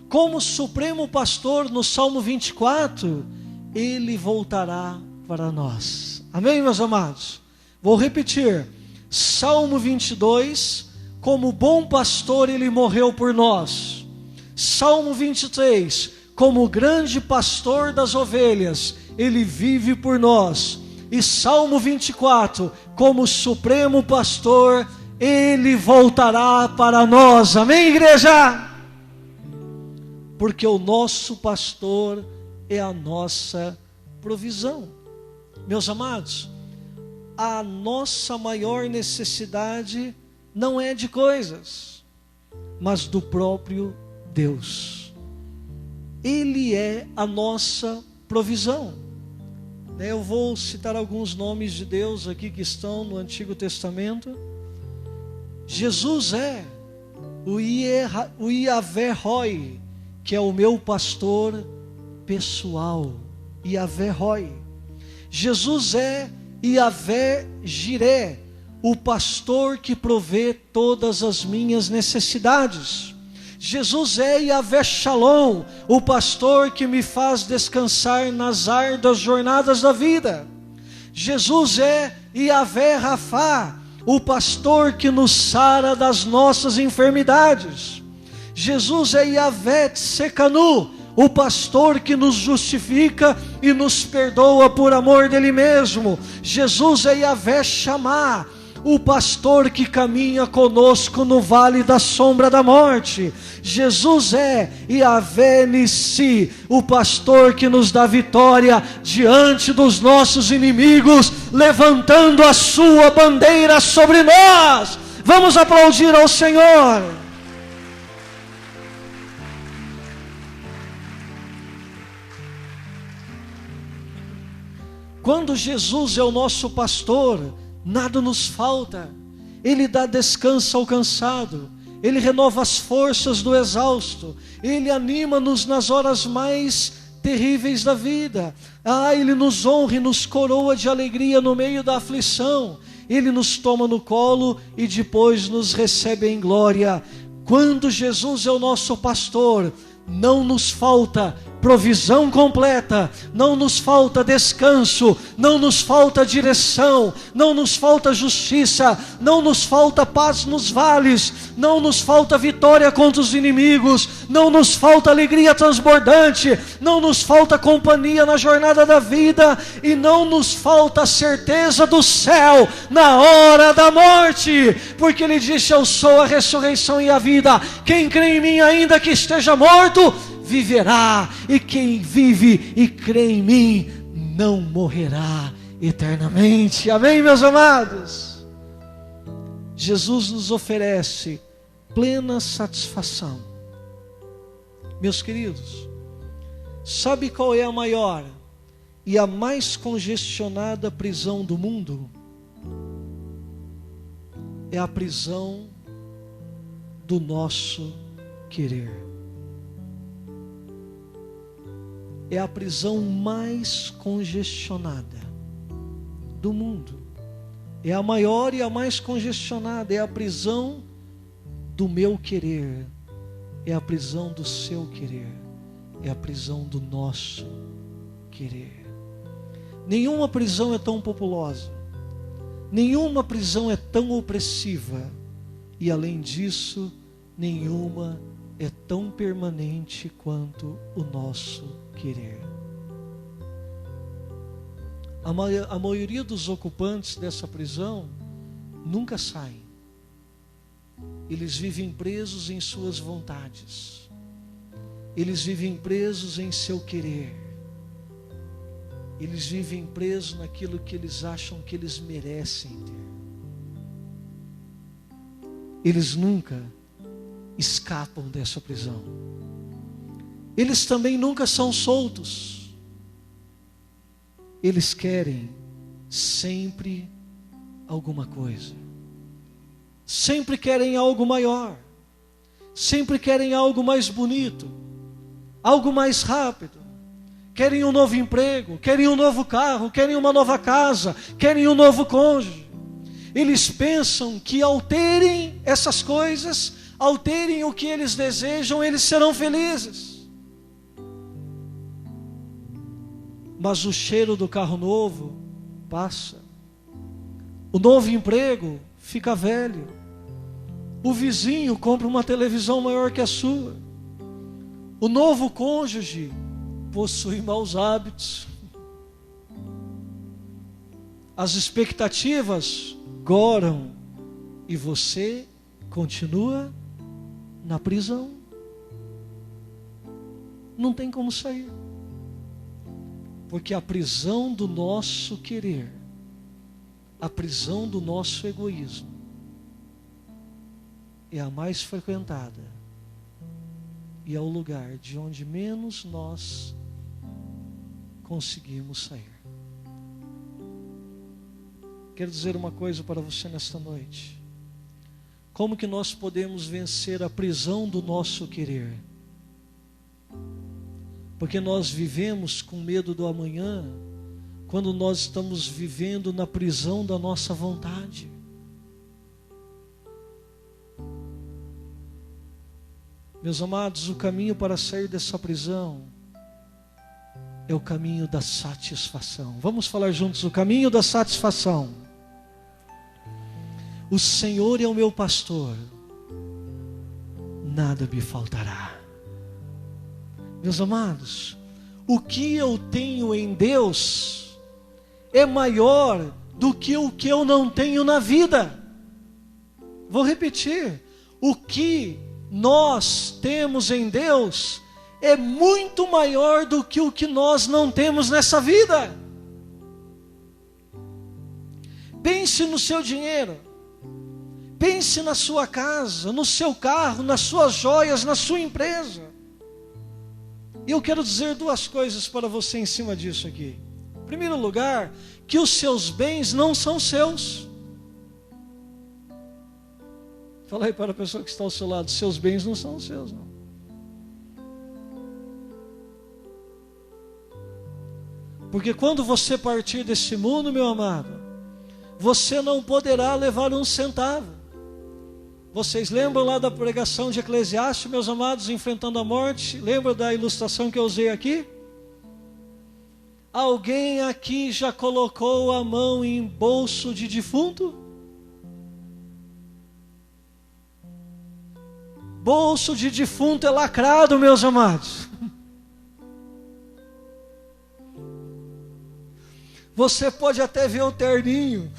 Como supremo pastor, no Salmo 24, ele voltará para nós. Amém, meus amados? Vou repetir. Salmo 22, como bom pastor, ele morreu por nós. Salmo 23, como grande pastor das ovelhas, ele vive por nós. E Salmo 24, como supremo pastor, ele voltará para nós. Amém, igreja? Porque o nosso pastor é a nossa provisão. Meus amados, a nossa maior necessidade não é de coisas, mas do próprio Deus. Ele é a nossa provisão. Eu vou citar alguns nomes de Deus aqui que estão no Antigo Testamento. Jesus é o Yahvé Roi, que é o meu pastor pessoal. Yahvé Roi. Jesus é Yahvé Jiré, o pastor que provê todas as minhas necessidades. Jesus é Yahvé Shalom, o pastor que me faz descansar nas árduas jornadas da vida. Jesus é Yahvé Rafá, o pastor que nos sara das nossas enfermidades. Jesus é Yahvé Tsekanu, o pastor que nos justifica e nos perdoa por amor dele mesmo. Jesus é Yahvé Shammah, o pastor que caminha conosco no vale da sombra da morte. Jesus é Yahvé Nissi, o pastor que nos dá vitória diante dos nossos inimigos, levantando a sua bandeira sobre nós. Vamos aplaudir ao Senhor. Quando Jesus é o nosso pastor, nada nos falta. Ele dá descanso ao cansado, Ele renova as forças do exausto, Ele anima-nos nas horas mais terríveis da vida. Ele nos honra e nos coroa de alegria no meio da aflição. Ele nos toma no colo e depois nos recebe em glória. Quando Jesus é o nosso pastor, não nos falta provisão completa, não nos falta descanso, não nos falta direção, não nos falta justiça, não nos falta paz nos vales, não nos falta vitória contra os inimigos, não nos falta alegria transbordante, não nos falta companhia na jornada da vida, e não nos falta a certeza do céu na hora da morte, porque Ele disse: eu sou a ressurreição e a vida, quem crê em mim ainda que esteja morto, viverá, e quem vive e crê em mim não morrerá eternamente. Amém, meus amados? Jesus nos oferece plena satisfação. Meus queridos, sabe qual é a maior e a mais congestionada prisão do mundo? É a prisão do nosso querer. É a prisão mais congestionada. do mundo. É a maior e a mais congestionada. É a prisão do meu querer. É a prisão do seu querer. É a prisão do nosso querer. Nenhuma prisão é tão populosa. Nenhuma prisão é tão opressiva. E além disso, nenhuma é tão permanente quanto o nosso querer. A maioria dos ocupantes dessa prisão nunca saem. Eles vivem presos em suas vontades. Eles vivem presos em seu querer. Eles vivem presos naquilo que eles acham que eles merecem ter. Eles nunca escapam dessa prisão. Eles também nunca são soltos. Eles querem sempre alguma coisa. Sempre querem algo maior. Sempre querem algo mais bonito. Algo mais rápido. Querem um novo emprego, querem um novo carro, querem uma nova casa, querem um novo cônjuge. Eles pensam que ao terem essas coisas, ao terem o que eles desejam, eles serão felizes. Mas o cheiro do carro novo passa. O novo emprego fica velho. O vizinho compra uma televisão maior que a sua. O novo cônjuge possui maus hábitos. As expectativas goram e você continua na prisão. Não tem como sair. Porque a prisão do nosso querer, a prisão do nosso egoísmo, é a mais frequentada e é o lugar de onde menos nós conseguimos sair. Quero dizer uma coisa para você nesta noite. Como que nós podemos vencer a prisão do nosso querer? Porque nós vivemos com medo do amanhã, quando nós estamos vivendo na prisão da nossa vontade. Meus amados, o caminho para sair dessa prisão é o caminho da satisfação. Vamos falar juntos, o caminho da satisfação. O Senhor é o meu pastor, nada me faltará. Meus amados, o que eu tenho em Deus é maior do que o que eu não tenho na vida. Vou repetir, o que nós temos em Deus é muito maior do que o que nós não temos nessa vida. Pense no seu dinheiro, pense na sua casa, no seu carro, nas suas joias, na sua empresa. E eu quero dizer duas coisas para você em cima disso aqui. Em primeiro lugar, que os seus bens não são seus. Fala aí para a pessoa que está ao seu lado, seus bens não são seus, não. Porque quando você partir desse mundo, meu amado, você não poderá levar um centavo. Vocês lembram lá da pregação de Eclesiastes, meus amados, enfrentando a morte? Lembra da ilustração que eu usei aqui? Alguém aqui já colocou a mão em bolso de defunto? Bolso de defunto é lacrado, meus amados. Você pode até ver o terninho.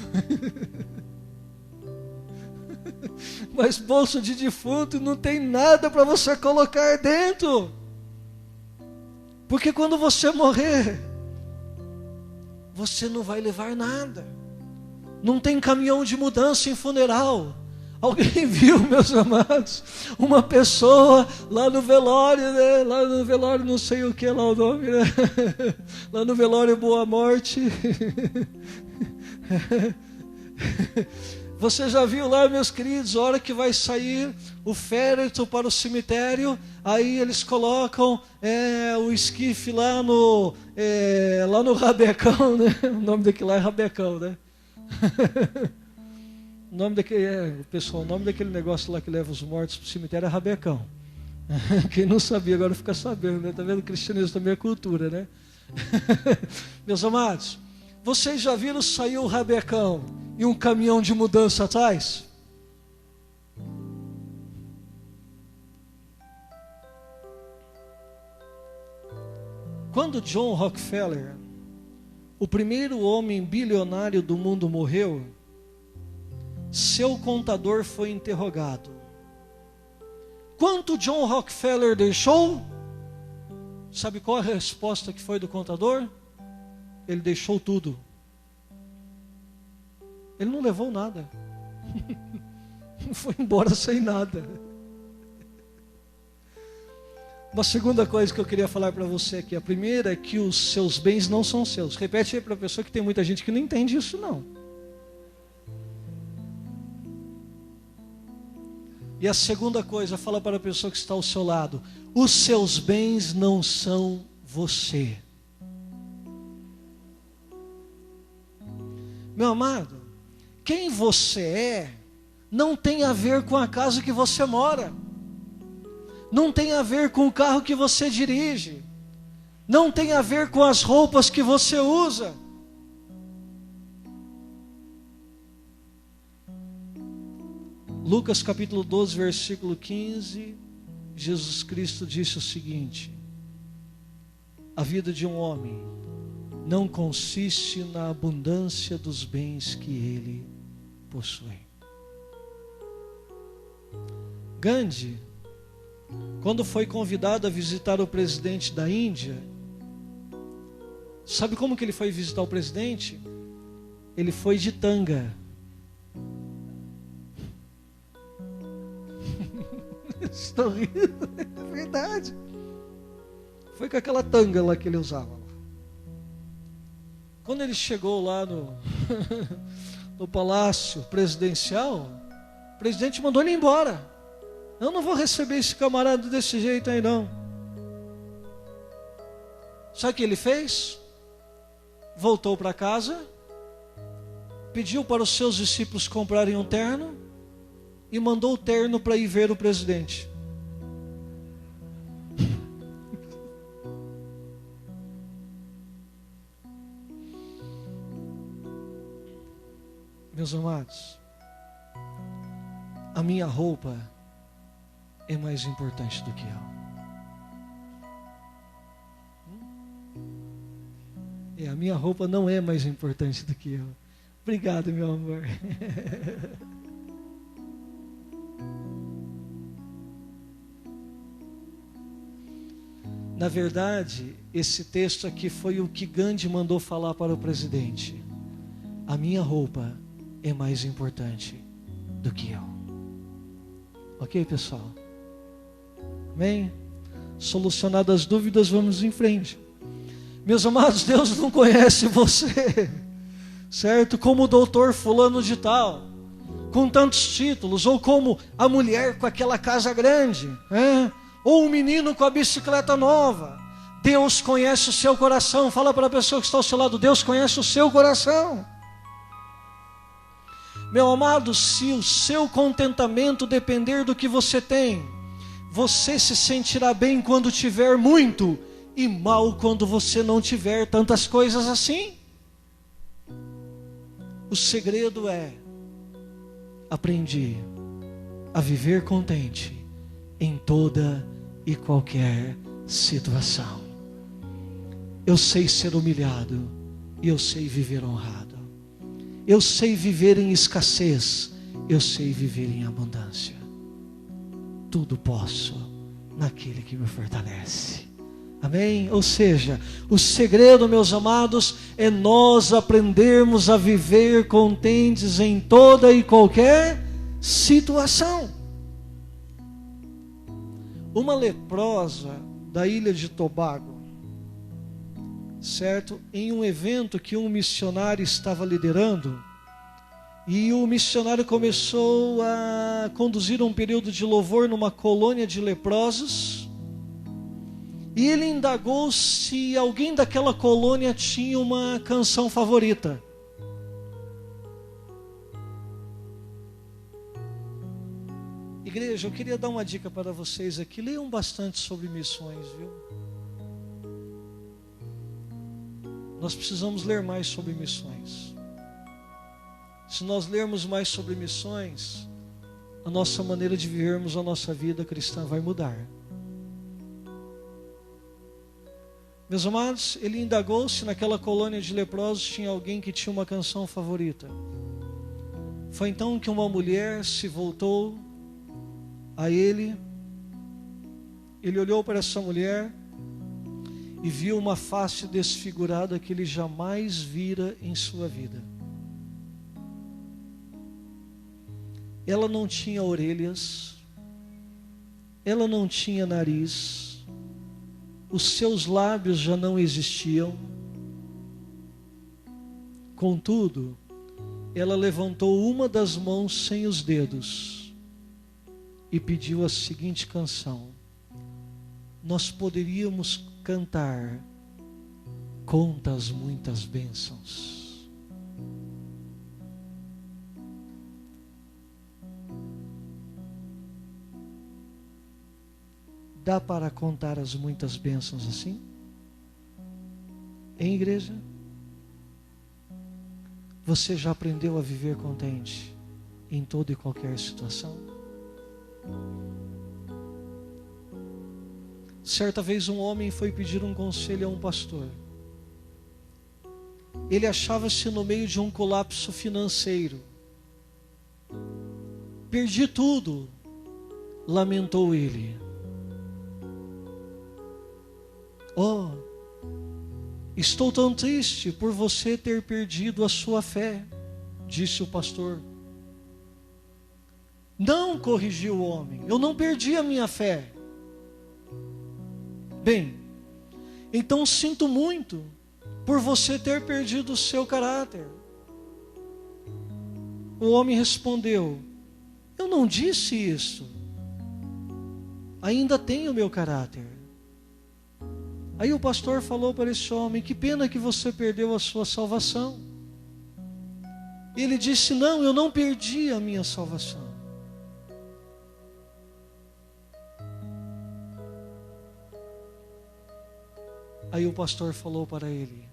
Mas bolso de defunto não tem nada para você colocar dentro. Porque quando você morrer, você não vai levar nada. Não tem caminhão de mudança em funeral. Alguém viu, meus amados, uma pessoa lá no velório, né? Lá no velório não sei o que lá o nome, né? Lá no velório Boa Morte. Você já viu lá, meus queridos, a hora que vai sair o féretro para o cemitério, aí eles colocam o esquife lá no rabecão, né? O nome daquele lá é rabecão, né? O nome daquele negócio lá que leva os mortos para o cemitério é rabecão. Quem não sabia agora fica sabendo, né? Tá vendo? O cristianismo também é cultura, né? Meus amados, vocês já viram sair o rabecão e um caminhão de mudança atrás? Quando John Rockefeller, o primeiro homem bilionário do mundo, morreu, seu contador foi interrogado: quanto John Rockefeller deixou? Sabe qual a resposta que foi do contador? Ele deixou tudo. Ele não levou nada. Não foi embora sem nada. Uma segunda coisa que eu queria falar para você aqui. A primeira é que os seus bens não são seus. Repete aí para a pessoa, que tem muita gente que não entende isso não. E a segunda coisa, fala para a pessoa que está ao seu lado: os seus bens não são você. Meu amado, quem você é não tem a ver com a casa que você mora, não tem a ver com o carro que você dirige, não tem a ver com as roupas que você usa. Lucas capítulo 12, versículo 15, Jesus Cristo disse o seguinte: a vida de um homem não consiste na abundância dos bens que ele possui. Gandhi, quando foi convidado a visitar o presidente da Índia, sabe como que ele foi visitar o presidente? Ele foi de tanga. Estou rindo, é verdade. Foi com aquela tanga lá que ele usava. Quando ele chegou lá no palácio presidencial, o presidente mandou ele embora. Eu não vou receber esse camarada desse jeito aí não. Sabe o que ele fez? Voltou para casa, pediu para os seus discípulos comprarem um terno e mandou o terno para ir ver o presidente. Meus amados, a minha roupa é mais importante do que eu. A minha roupa não é mais importante do que eu. Obrigado, meu amor. Na verdade, esse texto aqui foi o que Gandhi mandou falar para o presidente. A minha roupa é mais importante do que eu. Ok, pessoal? Amém? Solucionadas as dúvidas, vamos em frente. Meus amados, Deus não conhece você, certo? Como o doutor fulano de tal, com tantos títulos, ou como a mulher com aquela casa grande, ou o menino com a bicicleta nova. Deus conhece o seu coração. Fala para a pessoa que está ao seu lado: Deus conhece o seu coração. Meu amado, se o seu contentamento depender do que você tem, você se sentirá bem quando tiver muito e mal quando você não tiver tantas coisas assim. O segredo é: aprendi a viver contente em toda e qualquer situação. Eu sei ser humilhado e eu sei viver honrado. Eu sei viver em escassez, eu sei viver em abundância. Tudo posso naquele que me fortalece. Amém? Ou seja, o segredo, meus amados, é nós aprendermos a viver contentes em toda e qualquer situação. Uma leprosa da ilha de Tobago, certo? Em um evento que um missionário estava liderando, E o missionário começou a conduzir um período de louvor numa colônia de leprosos. E ele indagou se alguém daquela colônia tinha uma canção favorita. Igreja, eu queria dar uma dica para vocês aqui. Leiam bastante sobre missões, viu? Nós precisamos ler mais sobre missões. Se nós lermos mais sobre missões, a nossa maneira de vivermos a nossa vida cristã vai mudar. Meus amados, ele indagou se naquela colônia de leprosos tinha alguém que tinha uma canção favorita. Foi então que uma mulher se voltou a ele olhou para essa mulher e viu uma face desfigurada que ele jamais vira em sua vida. Ela não tinha orelhas, ela não tinha nariz, os seus lábios já não existiam. Contudo, ela levantou uma das mãos sem os dedos e pediu a seguinte canção: nós poderíamos cantar "Conta as muitas bênçãos". Dá para contar as muitas bênçãos assim? Em igreja? Você já aprendeu a viver contente em toda e qualquer situação? Certa vez um homem foi pedir um conselho a um pastor. Ele achava-se no meio de um colapso financeiro. Perdi tudo, lamentou ele. Oh, estou tão triste por você ter perdido a sua fé, disse o pastor. Não, corrigiu o homem, eu não perdi a minha fé. Bem, então sinto muito por você ter perdido o seu caráter. O homem respondeu: eu não disse isso. Ainda tenho o meu caráter. Aí o pastor falou para esse homem: que pena que você perdeu a sua salvação. Ele disse: não, eu não perdi a minha salvação. Aí o pastor falou para ele: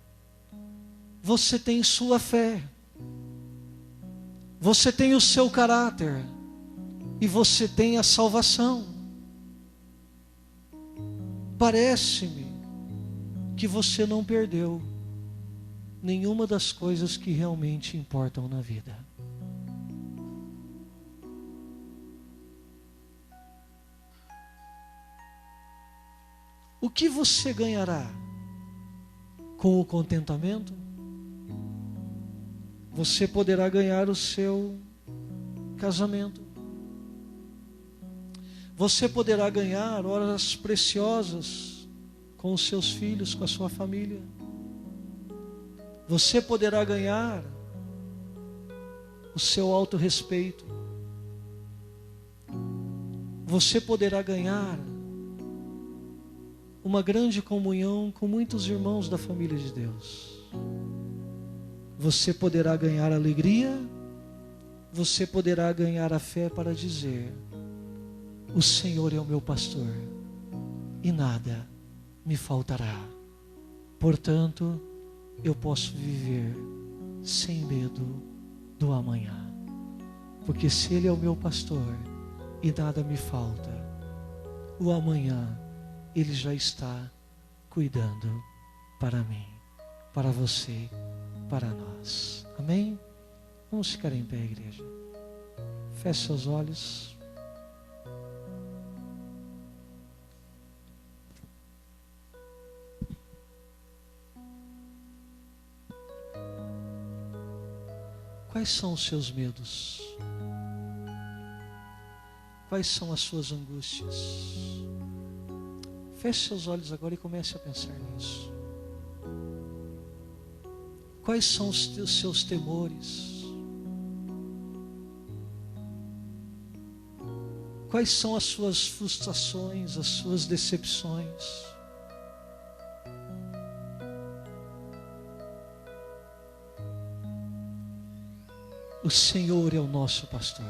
você tem sua fé, você tem o seu caráter e você tem a salvação. Parece-me que você não perdeu nenhuma das coisas que realmente importam na vida. O que você ganhará com o contentamento? Você poderá ganhar o seu casamento. Você poderá ganhar horas preciosas com os seus filhos, com a sua família. Você poderá ganhar o seu autorrespeito. Você poderá ganhar uma grande comunhão com muitos irmãos da família de Deus. Você poderá ganhar alegria. Você poderá ganhar a fé para dizer: o Senhor é o meu pastor e nada me faltará. Portanto, eu posso viver sem medo do amanhã. Porque se Ele é o meu pastor e nada me falta, o amanhã Ele já está cuidando para mim, para você, para nós. Amém? Vamos ficar em pé, igreja. Feche seus olhos. Quais são os seus medos? Quais são as suas angústias? Feche seus olhos agora e comece a pensar nisso. Quais são os seus temores? quais são as suas frustrações, as suas decepções. O Senhor é o nosso pastor.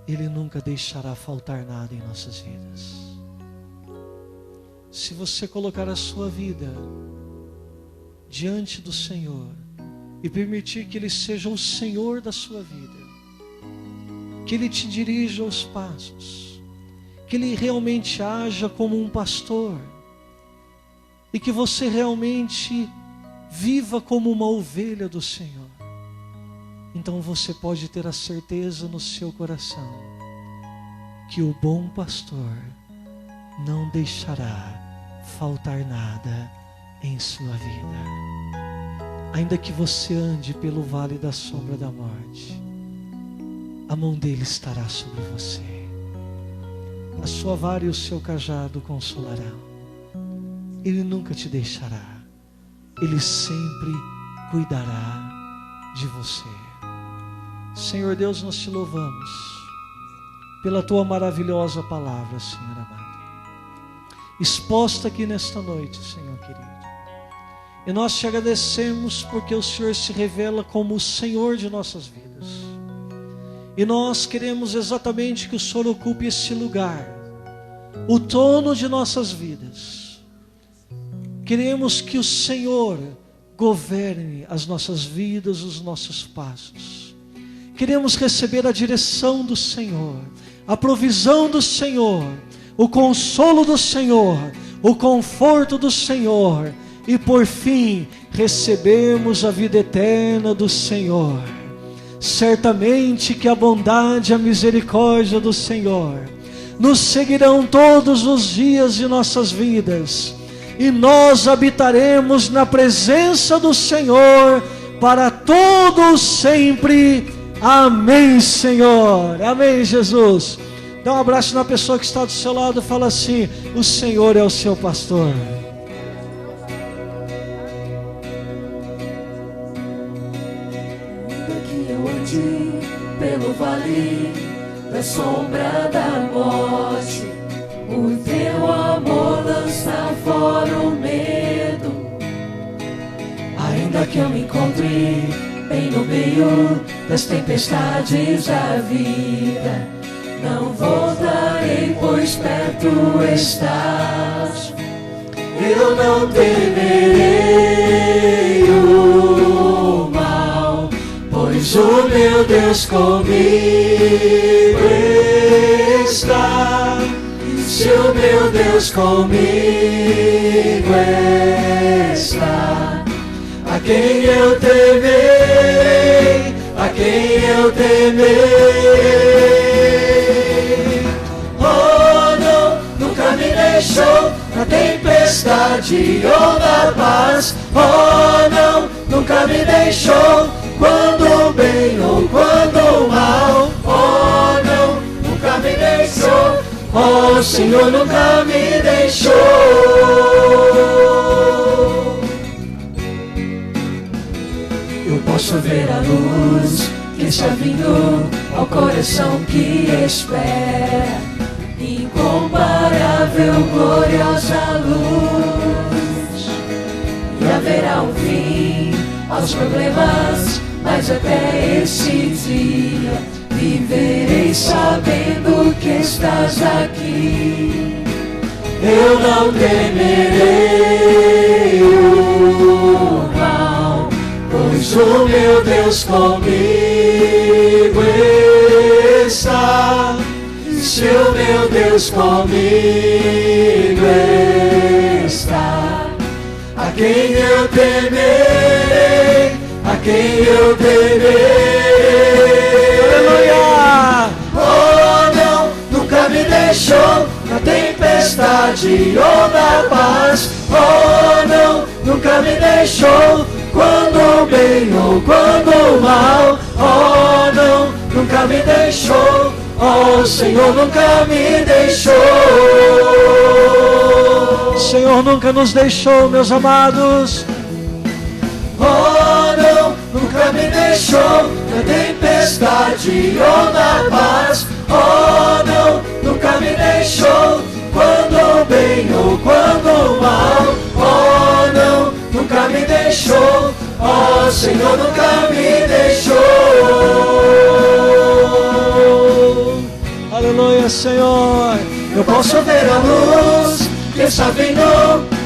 Ele nunca deixará faltar nada em nossas vidas. Se você colocar a sua vida diante do Senhor e permitir que Ele seja o Senhor da sua vida, que Ele te dirija os passos, que Ele realmente haja como um pastor, e que você realmente viva como uma ovelha do Senhor, então você pode ter a certeza no seu coração que o bom pastor não deixará faltar nada em sua vida. Ainda que você ande pelo vale da sombra da morte, a mão dele estará sobre você. A sua vara e o seu cajado consolarão. Ele nunca te deixará. Ele sempre cuidará de você. Senhor Deus, nós te louvamos pela tua maravilhosa palavra, Senhor amado, exposta aqui nesta noite, Senhor querido. E nós te agradecemos porque o Senhor se revela como o Senhor de nossas vidas. E nós queremos exatamente que o Senhor ocupe esse lugar, o trono de nossas vidas. Queremos que o Senhor governe as nossas vidas, os nossos passos. Queremos receber a direção do Senhor, a provisão do Senhor, o consolo do Senhor, o conforto do Senhor. E por fim, recebemos a vida eterna do Senhor. Certamente que a bondade e a misericórdia do Senhor nos seguirão todos os dias de nossas vidas. E nós habitaremos na presença do Senhor para todos sempre. Amém, Senhor. Amém, Jesus. Dá um abraço na pessoa que está do seu lado e fala assim: o Senhor é o seu pastor. Pelo vale da sombra da morte, o teu amor lança fora o medo. Ainda que eu me encontre bem no meio das tempestades da vida, não voltarei, pois perto estás. Eu não temerei o mal, pois o meu Deus comigo está. Se o meu Deus comigo está, a quem eu temerei, a quem eu temerei. Oh, não, nunca me deixou na tempestade ou na paz. Oh, não, nunca me deixou quando bem ou quando mal. Oh, não, nunca me deixou. Oh, Senhor, nunca me deixou. Eu posso ver a luz que está vindo ao coração que espera. Incomparável, gloriosa luz. E haverá um fim aos problemas, mas até esse dia viverei sabendo que estás aqui. Eu não temerei o mal, pois o meu Deus comigo está. Se o meu Deus comigo está, a quem eu temerei, a quem eu temerei. Aleluia! Oh, não, nunca me deixou na tempestade ou na paz. Oh, não, nunca me deixou quando bem ou quando mal. Oh, não, nunca me deixou. Oh, Senhor, nunca me deixou. Senhor nunca nos deixou, meus amados. Oh, não, nunca me deixou na tempestade ou na paz. Oh, não, nunca me deixou, quando bem ou quando mal. Oh, não, nunca me deixou, oh, Senhor, nunca me deixou. Aleluia, Senhor. Eu posso ver a luz que está vindo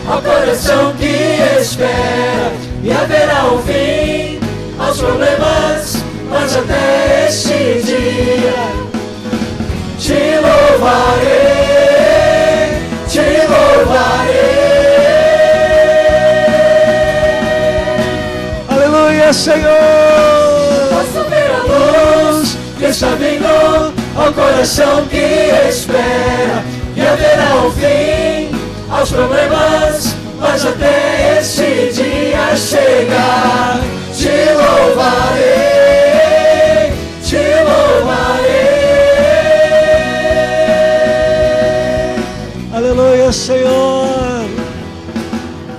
ao coração que espera, e haverá um fim aos problemas, mas até esse dia te louvarei, te louvarei. Aleluia, Senhor. Posso ver a luz que está vindo ao coração que espera, e haverá um fim aos problemas, mas até esse dia chegar, te louvarei, te louvarei. Aleluia, Senhor.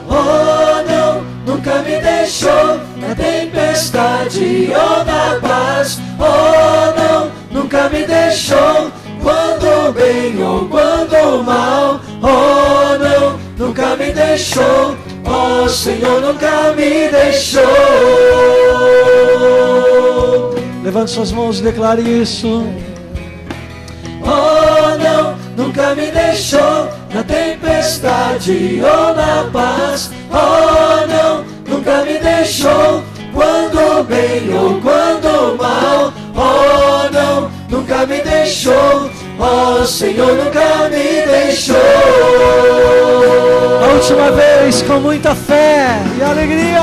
Oh, não, nunca me deixou na tempestade ou na paz. Oh, não, nunca me deixou quando bem ou quando mal. Oh, não, nunca me deixou, oh, Senhor, nunca me deixou. Levante suas mãos e declare isso. Oh, não, nunca me deixou na tempestade ou na paz. Oh, não, nunca me deixou quando bem ou quando mal. Oh, não, nunca me deixou, oh, Senhor, nunca me deixou. A última vez, com muita fé e alegria.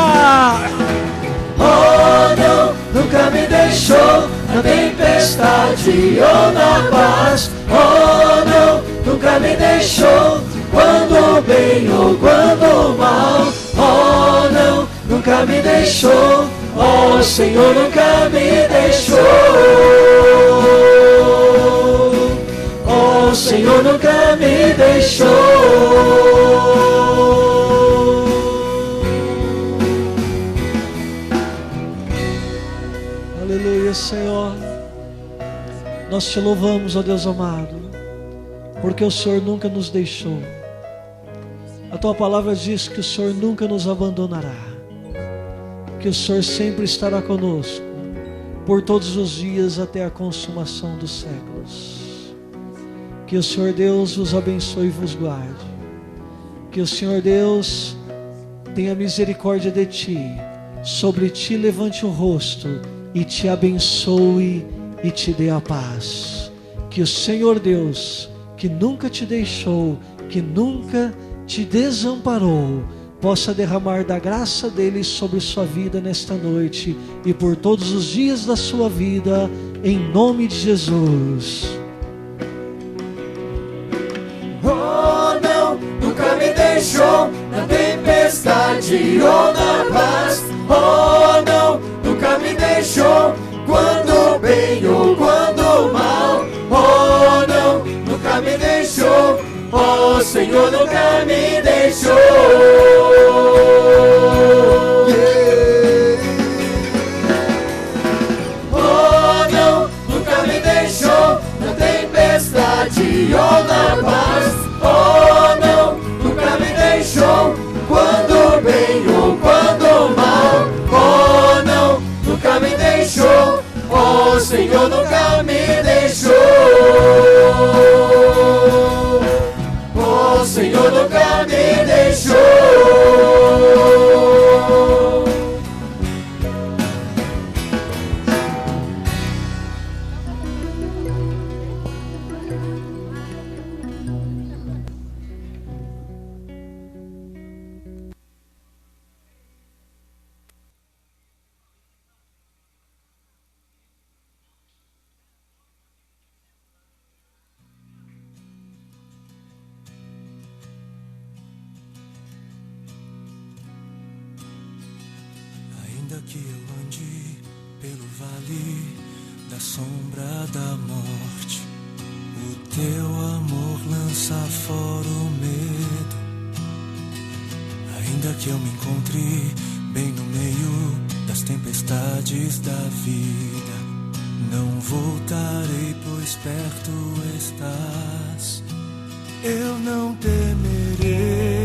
Oh, não, nunca me deixou na tempestade ou na paz. Oh, não, nunca me deixou quando bem ou quando mal. Oh, não, nunca me deixou, oh, Senhor, nunca me deixou. Oh, Senhor, nunca me deixou. Aleluia, Senhor. Nós te louvamos, ó Deus amado, porque o Senhor nunca nos deixou. A tua palavra diz que o Senhor nunca nos abandonará, que o Senhor sempre estará conosco por todos os dias até a consumação dos séculos. Que o Senhor Deus vos abençoe e vos guarde. Que o Senhor Deus tenha misericórdia de ti, sobre ti levante o rosto e te abençoe e te dê a paz. Que o Senhor Deus, que nunca te deixou, que nunca te desamparou, possa derramar da graça dele sobre sua vida nesta noite e por todos os dias da sua vida, em nome de Jesus. Oh, não, nunca me deixou na tempestade ou na paz. Oh, não, nunca me deixou quando bem ou quando mal. Oh, não, nunca me deixou, oh, Senhor, nunca me deixou. Oh, não, nunca me deixou na tempestade ou na paz. Oh, não, nunca me deixou quando bem ou quando mal. Oh, não, nunca me deixou, oh, Senhor, nunca me deixou. Oh, Senhor, nunca me deixou. Ainda que eu ande pelo vale da sombra da morte, o teu amor lança fora o medo. Ainda que eu me encontre bem no meio das tempestades da vida, não voltarei, pois perto estás. Eu não temerei.